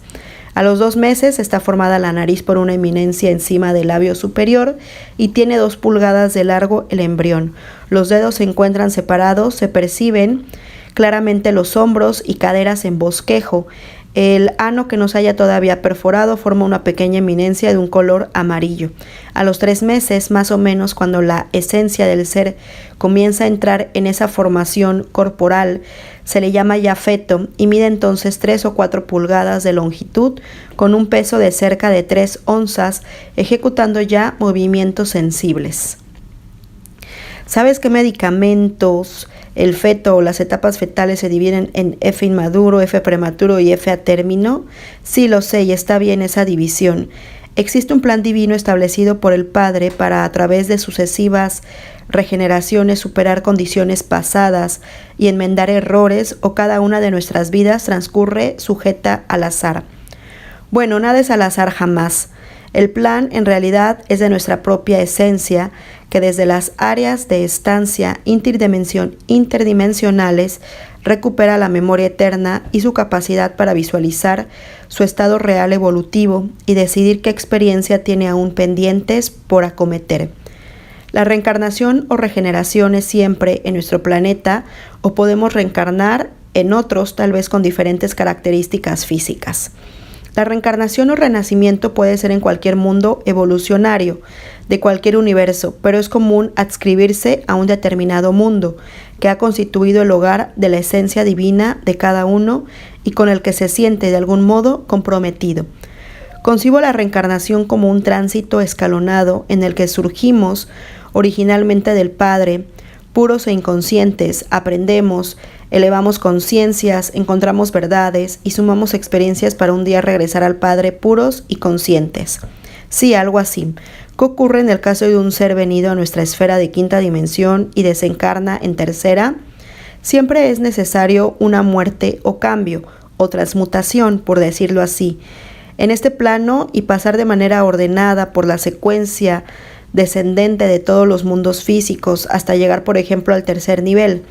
A los 2 meses está formada la nariz por una eminencia encima del labio superior y tiene 2 pulgadas de largo el embrión. Los dedos se encuentran separados, se perciben claramente los hombros y caderas en bosquejo. El ano, que no se haya todavía perforado, forma una pequeña eminencia de un color amarillo. A los 3 meses, más o menos, cuando la esencia del ser comienza a entrar en esa formación corporal, se le llama ya feto y mide entonces 3 o 4 pulgadas de longitud con un peso de cerca de 3 onzas, ejecutando ya movimientos sensibles. ¿Sabes qué medicamentos el feto o las etapas fetales se dividen en F inmaduro, F prematuro y F a término? Sí, lo sé y está bien esa división. Existe un plan divino establecido por el Padre para, a través de sucesivas regeneraciones, superar condiciones pasadas y enmendar errores, o cada una de nuestras vidas transcurre sujeta al azar. Bueno, nada es al azar jamás. El plan en realidad es de nuestra propia esencia, que desde las áreas de estancia interdimensionales recupera la memoria eterna y su capacidad para visualizar su estado real evolutivo y decidir qué experiencia tiene aún pendientes por acometer. La reencarnación o regeneración es siempre en nuestro planeta, o podemos reencarnar en otros, tal vez con diferentes características físicas. La reencarnación o renacimiento puede ser en cualquier mundo evolucionario, de cualquier universo, pero es común adscribirse a un determinado mundo, que ha constituido el hogar de la esencia divina de cada uno y con el que se siente de algún modo comprometido. Concibo la reencarnación como un tránsito escalonado en el que surgimos originalmente del Padre, puros e inconscientes, aprendemos, elevamos conciencias, encontramos verdades y sumamos experiencias para un día regresar al Padre puros y conscientes. Sí, algo así. ¿Qué ocurre en el caso de un ser venido a nuestra esfera de quinta dimensión y desencarna en tercera? Siempre es necesario una muerte o cambio, o transmutación, por decirlo así, en este plano, y pasar de manera ordenada por la secuencia descendente de todos los mundos físicos hasta llegar, por ejemplo, al tercer nivel.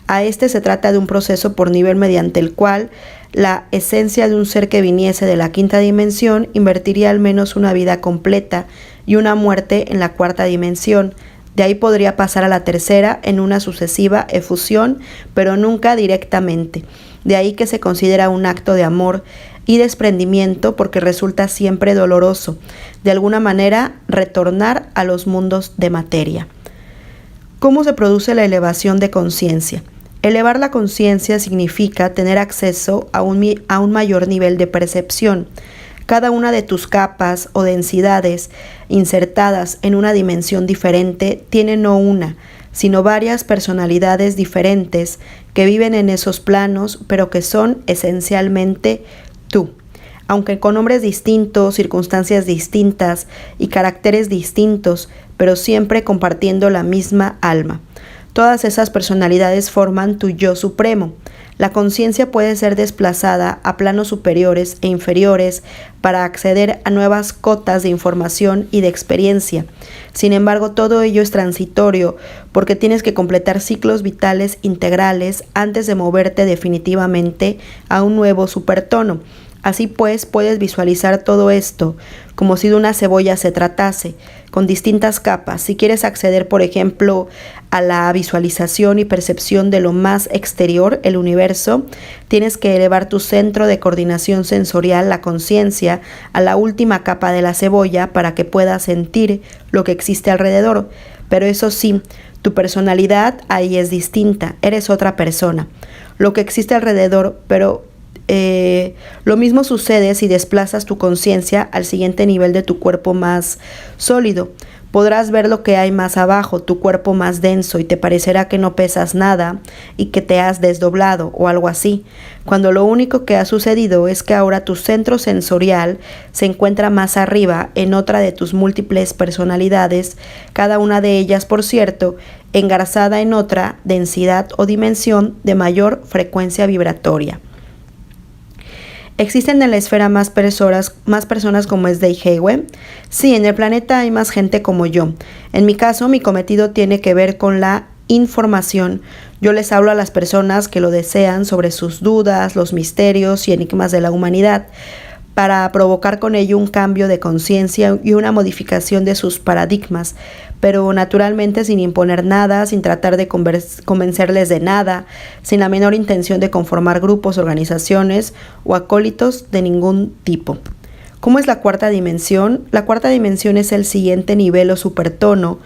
A este se trata de un proceso por nivel mediante el cual la esencia de un ser que viniese de la quinta dimensión invertiría al menos una vida completa y una muerte en la cuarta dimensión. De ahí podría pasar a la tercera en una sucesiva efusión, pero nunca directamente. De ahí que se considera un acto de amor y desprendimiento, porque resulta siempre doloroso, de alguna manera, retornar a los mundos de materia. ¿Cómo se produce la elevación de conciencia? Elevar la conciencia significa tener acceso a un mayor nivel de percepción. Cada una de tus capas o densidades insertadas en una dimensión diferente tiene no una, sino varias personalidades diferentes que viven en esos planos, pero que son esencialmente tú. aunque con nombres distintos, circunstancias distintas y caracteres distintos, pero siempre compartiendo la misma alma. Todas esas personalidades forman tu yo supremo. La conciencia puede ser desplazada a planos superiores e inferiores para acceder a nuevas cotas de información y de experiencia. Sin embargo, todo ello es transitorio porque tienes que completar ciclos vitales integrales antes de moverte definitivamente a un nuevo supertono. Así pues, puedes visualizar todo esto como si de una cebolla se tratase, con distintas capas. Si quieres acceder, por ejemplo, a la visualización y percepción de lo más exterior, el universo, tienes que elevar tu centro de coordinación sensorial, la conciencia, a la última capa de la cebolla para que puedas sentir lo que existe alrededor. Pero eso sí, tu personalidad ahí es distinta, eres otra persona. Lo que existe alrededor, pero lo mismo sucede si desplazas tu conciencia al siguiente nivel de tu cuerpo más sólido. Podrás ver lo que hay más abajo, tu cuerpo más denso, y te parecerá que no pesas nada y que te has desdoblado o algo así, cuando lo único que ha sucedido es que ahora tu centro sensorial se encuentra más arriba en otra de tus múltiples personalidades, cada una de ellas, por cierto, engarzada en otra densidad o dimensión de mayor frecuencia vibratoria. ¿Existen en la esfera más personas como es Dave Heiwe? Sí, en el planeta hay más gente como yo. En mi caso, mi cometido tiene que ver con la información. Yo les hablo a las personas que lo desean sobre sus dudas, los misterios y enigmas de la humanidad, para provocar con ello un cambio de conciencia y una modificación de sus paradigmas, pero naturalmente sin imponer nada, sin tratar de convencerles de nada, sin la menor intención de conformar grupos, organizaciones o acólitos de ningún tipo. ¿Cómo es la cuarta dimensión? La cuarta dimensión es el siguiente nivel o supertono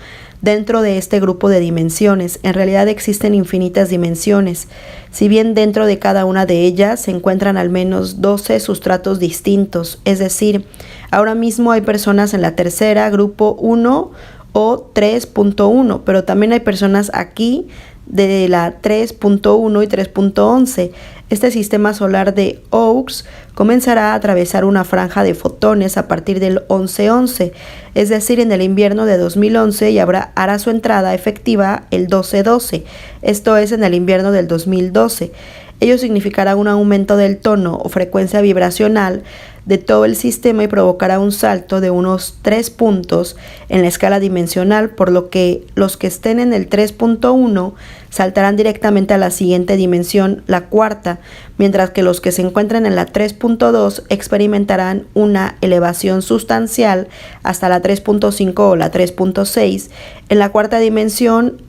dentro de este grupo de dimensiones. En realidad existen infinitas dimensiones. Si bien dentro de cada una de ellas se encuentran al menos 12 sustratos distintos, es decir, ahora mismo hay personas en la tercera, grupo 1 o 3.1, pero también hay personas aquí de la 3.1 y 3.11. Este sistema solar de Oaks comenzará a atravesar una franja de fotones a partir del 11-11, es decir, en el invierno de 2011, y hará su entrada efectiva el 12-12, esto es en el invierno del 2012. Ello significará un aumento del tono o frecuencia vibracional de todo el sistema y provocará un salto de unos 3 puntos en la escala dimensional, por lo que los que estén en el 3.1 saltarán directamente a la siguiente dimensión, la cuarta, mientras que los que se encuentren en la 3.2 experimentarán una elevación sustancial hasta la 3.5 o la 3.6. En la cuarta dimensión,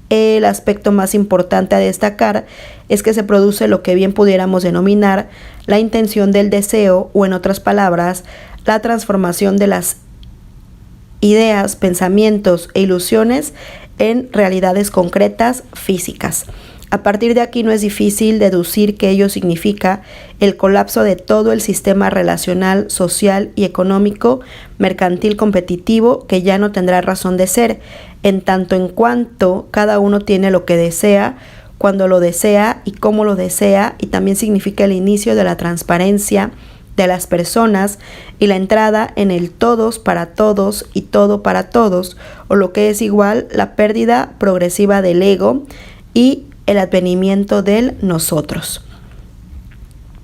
el aspecto más importante a destacar es que se produce lo que bien pudiéramos denominar la intención del deseo, o en otras palabras, la transformación de las ideas, pensamientos e ilusiones en realidades concretas físicas. A partir de aquí no es difícil deducir que ello significa el colapso de todo el sistema relacional, social y económico, mercantil competitivo, que ya no tendrá razón de ser, en tanto en cuanto cada uno tiene lo que desea, cuando lo desea y cómo lo desea, y también significa el inicio de la transparencia de las personas y la entrada en el todos para todos y todo para todos, o lo que es igual, la pérdida progresiva del ego y el advenimiento del nosotros.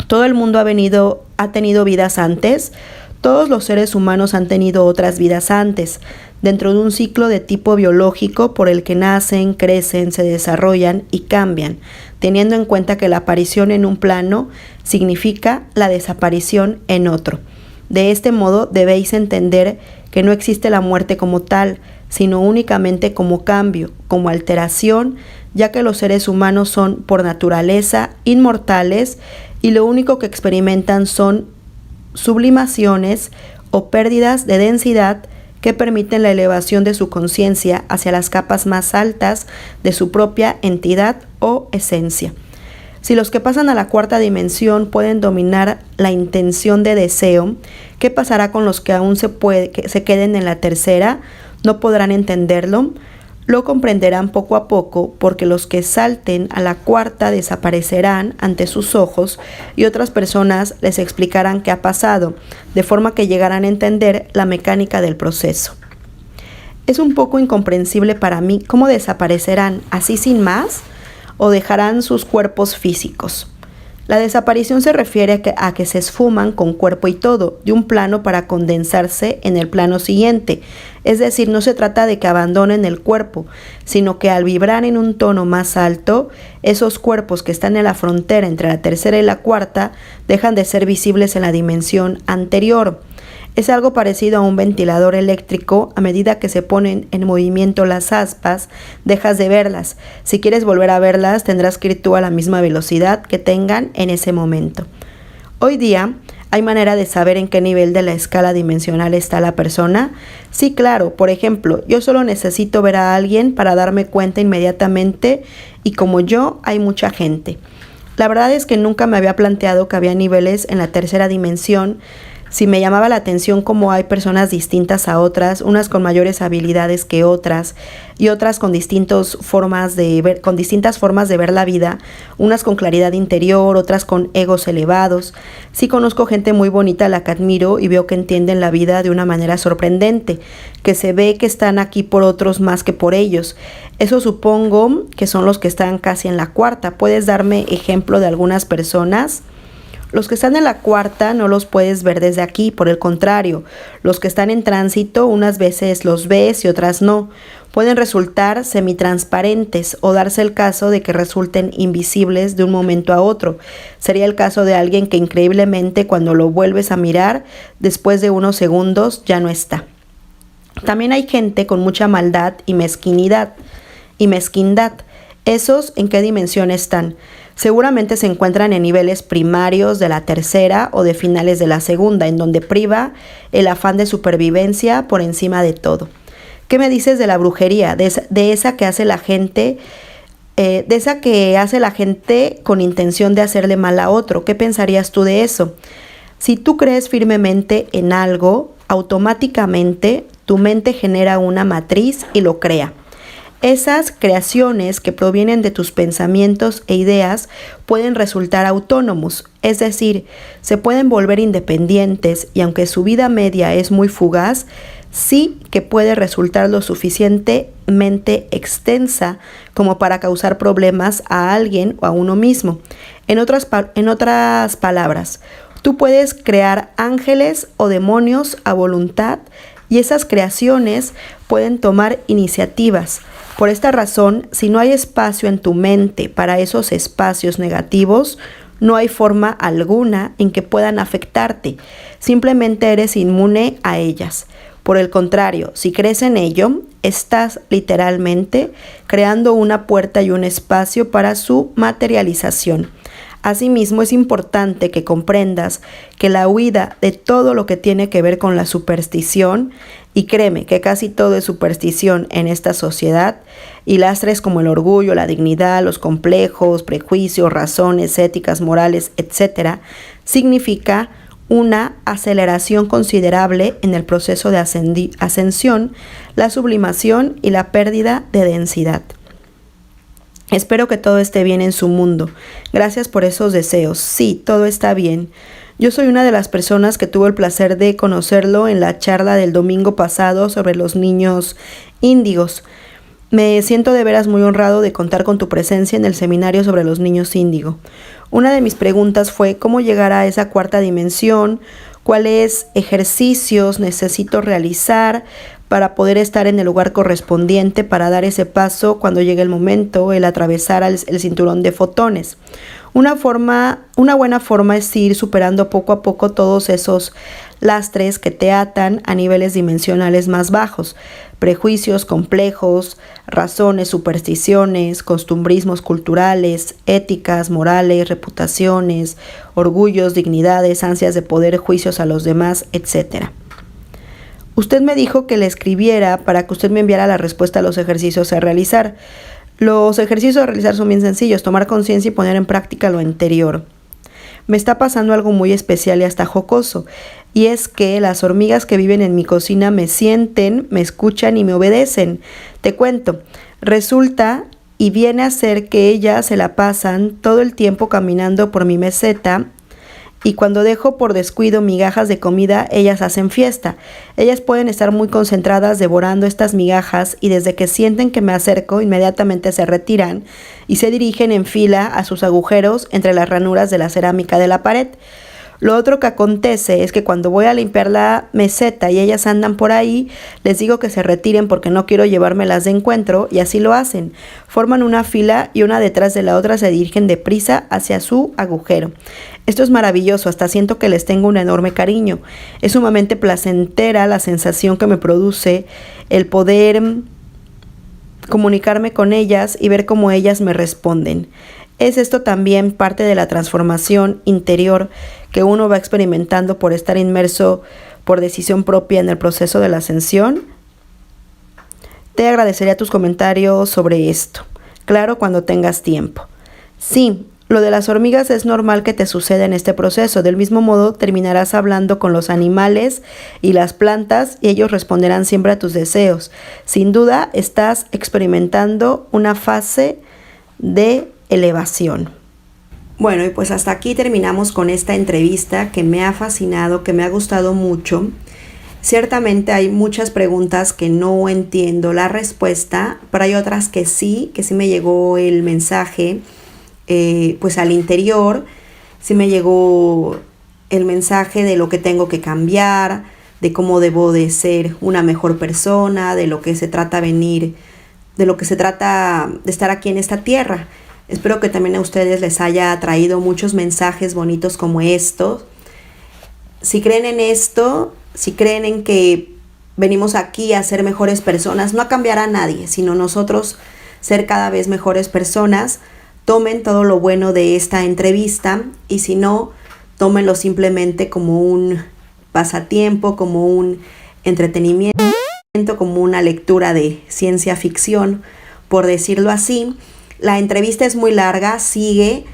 Todo el mundo ha tenido vidas antes. Todos los seres humanos han tenido otras vidas antes, dentro de un ciclo de tipo biológico por el que nacen, crecen, se desarrollan y cambian, teniendo en cuenta que la aparición en un plano significa la desaparición en otro. De este modo debéis entender que no existe la muerte como tal, sino únicamente como cambio, como alteración, ya que los seres humanos son por naturaleza inmortales y lo único que experimentan son sublimaciones o pérdidas de densidad que permiten la elevación de su conciencia hacia las capas más altas de su propia entidad o esencia. Si los que pasan a la cuarta dimensión pueden dominar la intención de deseo, ¿qué pasará con los que aún se queden en la tercera? ¿No podrán entenderlo? Lo comprenderán poco a poco porque los que salten a la cuarta desaparecerán ante sus ojos y otras personas les explicarán qué ha pasado, de forma que llegarán a entender la mecánica del proceso. Es un poco incomprensible para mí cómo desaparecerán así sin más o dejarán sus cuerpos físicos. La desaparición se refiere a que se esfuman con cuerpo y todo, de un plano para condensarse en el plano siguiente. Es decir, no se trata de que abandonen el cuerpo, sino que al vibrar en un tono más alto, esos cuerpos que están en la frontera entre la tercera y la cuarta dejan de ser visibles en la dimensión anterior. Es algo parecido a un ventilador eléctrico. A medida que se ponen en movimiento las aspas, dejas de verlas. Si quieres volver a verlas, tendrás que ir tú a la misma velocidad que tengan en ese momento. Hoy día, ¿hay manera de saber en qué nivel de la escala dimensional está la persona? Sí, claro. Por ejemplo, yo solo necesito ver a alguien para darme cuenta inmediatamente, y como yo, hay mucha gente. La verdad es que nunca me había planteado que había niveles en la tercera dimensión. Sí me llamaba la atención cómo hay personas distintas a otras, unas con mayores habilidades que otras y otras con distintas formas de ver la vida, unas con claridad interior, otras con egos elevados. Sí conozco gente muy bonita a la que admiro y veo que entienden la vida de una manera sorprendente, que se ve que están aquí por otros más que por ellos. Eso supongo que son los que están casi en la cuarta. ¿Puedes darme ejemplo de algunas personas? Los que están en la cuarta no los puedes ver desde aquí, por el contrario, los que están en tránsito unas veces los ves y otras no. Pueden resultar semitransparentes o darse el caso de que resulten invisibles de un momento a otro. Sería el caso de alguien que increíblemente cuando lo vuelves a mirar, después de unos segundos ya no está. También hay gente con mucha maldad y mezquindad. ¿Esos en qué dimensión están? Seguramente se encuentran en niveles primarios de la tercera o de finales de la segunda, en donde priva el afán de supervivencia por encima de todo. ¿Qué me dices de la brujería? De esa que hace la gente con intención de hacerle mal a otro. ¿Qué pensarías tú de eso? Si tú crees firmemente en algo, automáticamente tu mente genera una matriz y lo crea. Esas creaciones que provienen de tus pensamientos e ideas pueden resultar autónomos, es decir, se pueden volver independientes y aunque su vida media es muy fugaz, sí que puede resultar lo suficientemente extensa como para causar problemas a alguien o a uno mismo. En otras palabras, tú puedes crear ángeles o demonios a voluntad y esas creaciones pueden tomar iniciativas. Por esta razón, si no hay espacio en tu mente para esos espacios negativos, no hay forma alguna en que puedan afectarte. Simplemente eres inmune a ellas. Por el contrario, si crees en ello, estás literalmente creando una puerta y un espacio para su materialización. Asimismo, es importante que comprendas que la huida de todo lo que tiene que ver con la superstición, y créeme que casi todo es superstición en esta sociedad, y lastres como el orgullo, la dignidad, los complejos, prejuicios, razones, éticas, morales, etc., significa una aceleración considerable en el proceso de ascensión, la sublimación y la pérdida de densidad. Espero que todo esté bien en su mundo. Gracias por esos deseos. Sí, todo está bien. Yo soy una de las personas que tuvo el placer de conocerlo en la charla del domingo pasado sobre los niños índigos. Me siento de veras muy honrado de contar con tu presencia en el seminario sobre los niños índigo. Una de mis preguntas fue cómo llegar a esa cuarta dimensión, cuáles ejercicios necesito realizar para poder estar en el lugar correspondiente para dar ese paso cuando llegue el momento, el atravesar el cinturón de fotones. Una buena forma es ir superando poco a poco todos esos lastres que te atan a niveles dimensionales más bajos, prejuicios complejos, razones, supersticiones, costumbrismos culturales, éticas, morales, reputaciones, orgullos, dignidades, ansias de poder, juicios a los demás, etc. Usted me dijo que le escribiera para que usted me enviara la respuesta a los ejercicios a realizar. Los ejercicios a realizar son bien sencillos, tomar conciencia y poner en práctica lo anterior. Me está pasando algo muy especial y hasta jocoso. y es que las hormigas que viven en mi cocina me sienten, me escuchan y me obedecen. Te cuento, resulta y viene a ser que ellas se la pasan todo el tiempo caminando por mi meseta, y cuando dejo por descuido migajas de comida, ellas hacen fiesta. Ellas pueden estar muy concentradas devorando estas migajas y desde que sienten que me acerco, inmediatamente se retiran y se dirigen en fila a sus agujeros entre las ranuras de la cerámica de la pared. Lo otro que acontece es que cuando voy a limpiar la meseta y ellas andan por ahí, les digo que se retiren porque no quiero llevármelas de encuentro y así lo hacen. Forman una fila y una detrás de la otra se dirigen deprisa hacia su agujero. Esto es maravilloso, hasta siento que les tengo un enorme cariño. Es sumamente placentera la sensación que me produce el poder comunicarme con ellas y ver cómo ellas me responden. ¿Es esto también parte de la transformación interior que uno va experimentando por estar inmerso por decisión propia en el proceso de la ascensión? Te agradecería tus comentarios sobre esto. Claro, cuando tengas tiempo. Sí, lo de las hormigas es normal que te suceda en este proceso. Del mismo modo, terminarás hablando con los animales y las plantas y ellos responderán siempre a tus deseos. Sin duda, estás experimentando una fase de elevación. Bueno, y pues hasta aquí terminamos con esta entrevista que me ha fascinado, que me ha gustado mucho. Ciertamente hay muchas preguntas que no entiendo la respuesta, pero hay otras que sí me llegó el mensaje, pues al interior, sí me llegó el mensaje de lo que tengo que cambiar, de cómo debo de ser una mejor persona, de lo que se trata de estar aquí en esta tierra. Espero que también a ustedes les haya traído muchos mensajes bonitos como estos. Si creen en esto, si creen en que venimos aquí a ser mejores personas, no a cambiar a nadie, sino nosotros ser cada vez mejores personas, tomen todo lo bueno de esta entrevista y si no, tómenlo simplemente como un pasatiempo, como un entretenimiento, como una lectura de ciencia ficción, por decirlo así. La entrevista es muy larga, sigue.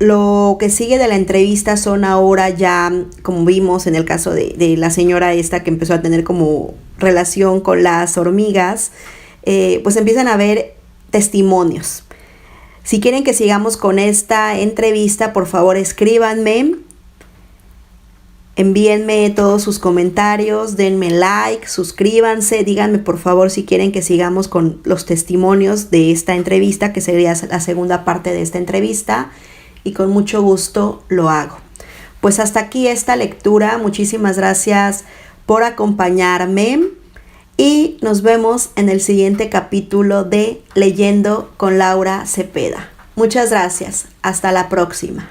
Lo que sigue de la entrevista son ahora ya, como vimos en el caso de la señora esta que empezó a tener como relación con las hormigas, pues empiezan a haber testimonios. Si quieren que sigamos con esta entrevista, por favor escríbanme, envíenme todos sus comentarios, denme like, suscríbanse, díganme por favor si quieren que sigamos con los testimonios de esta entrevista, que sería la segunda parte de esta entrevista, y con mucho gusto lo hago. Pues hasta aquí esta lectura, muchísimas gracias por acompañarme y nos vemos en el siguiente capítulo de Leyendo con Laura Cepeda. Muchas gracias, hasta la próxima.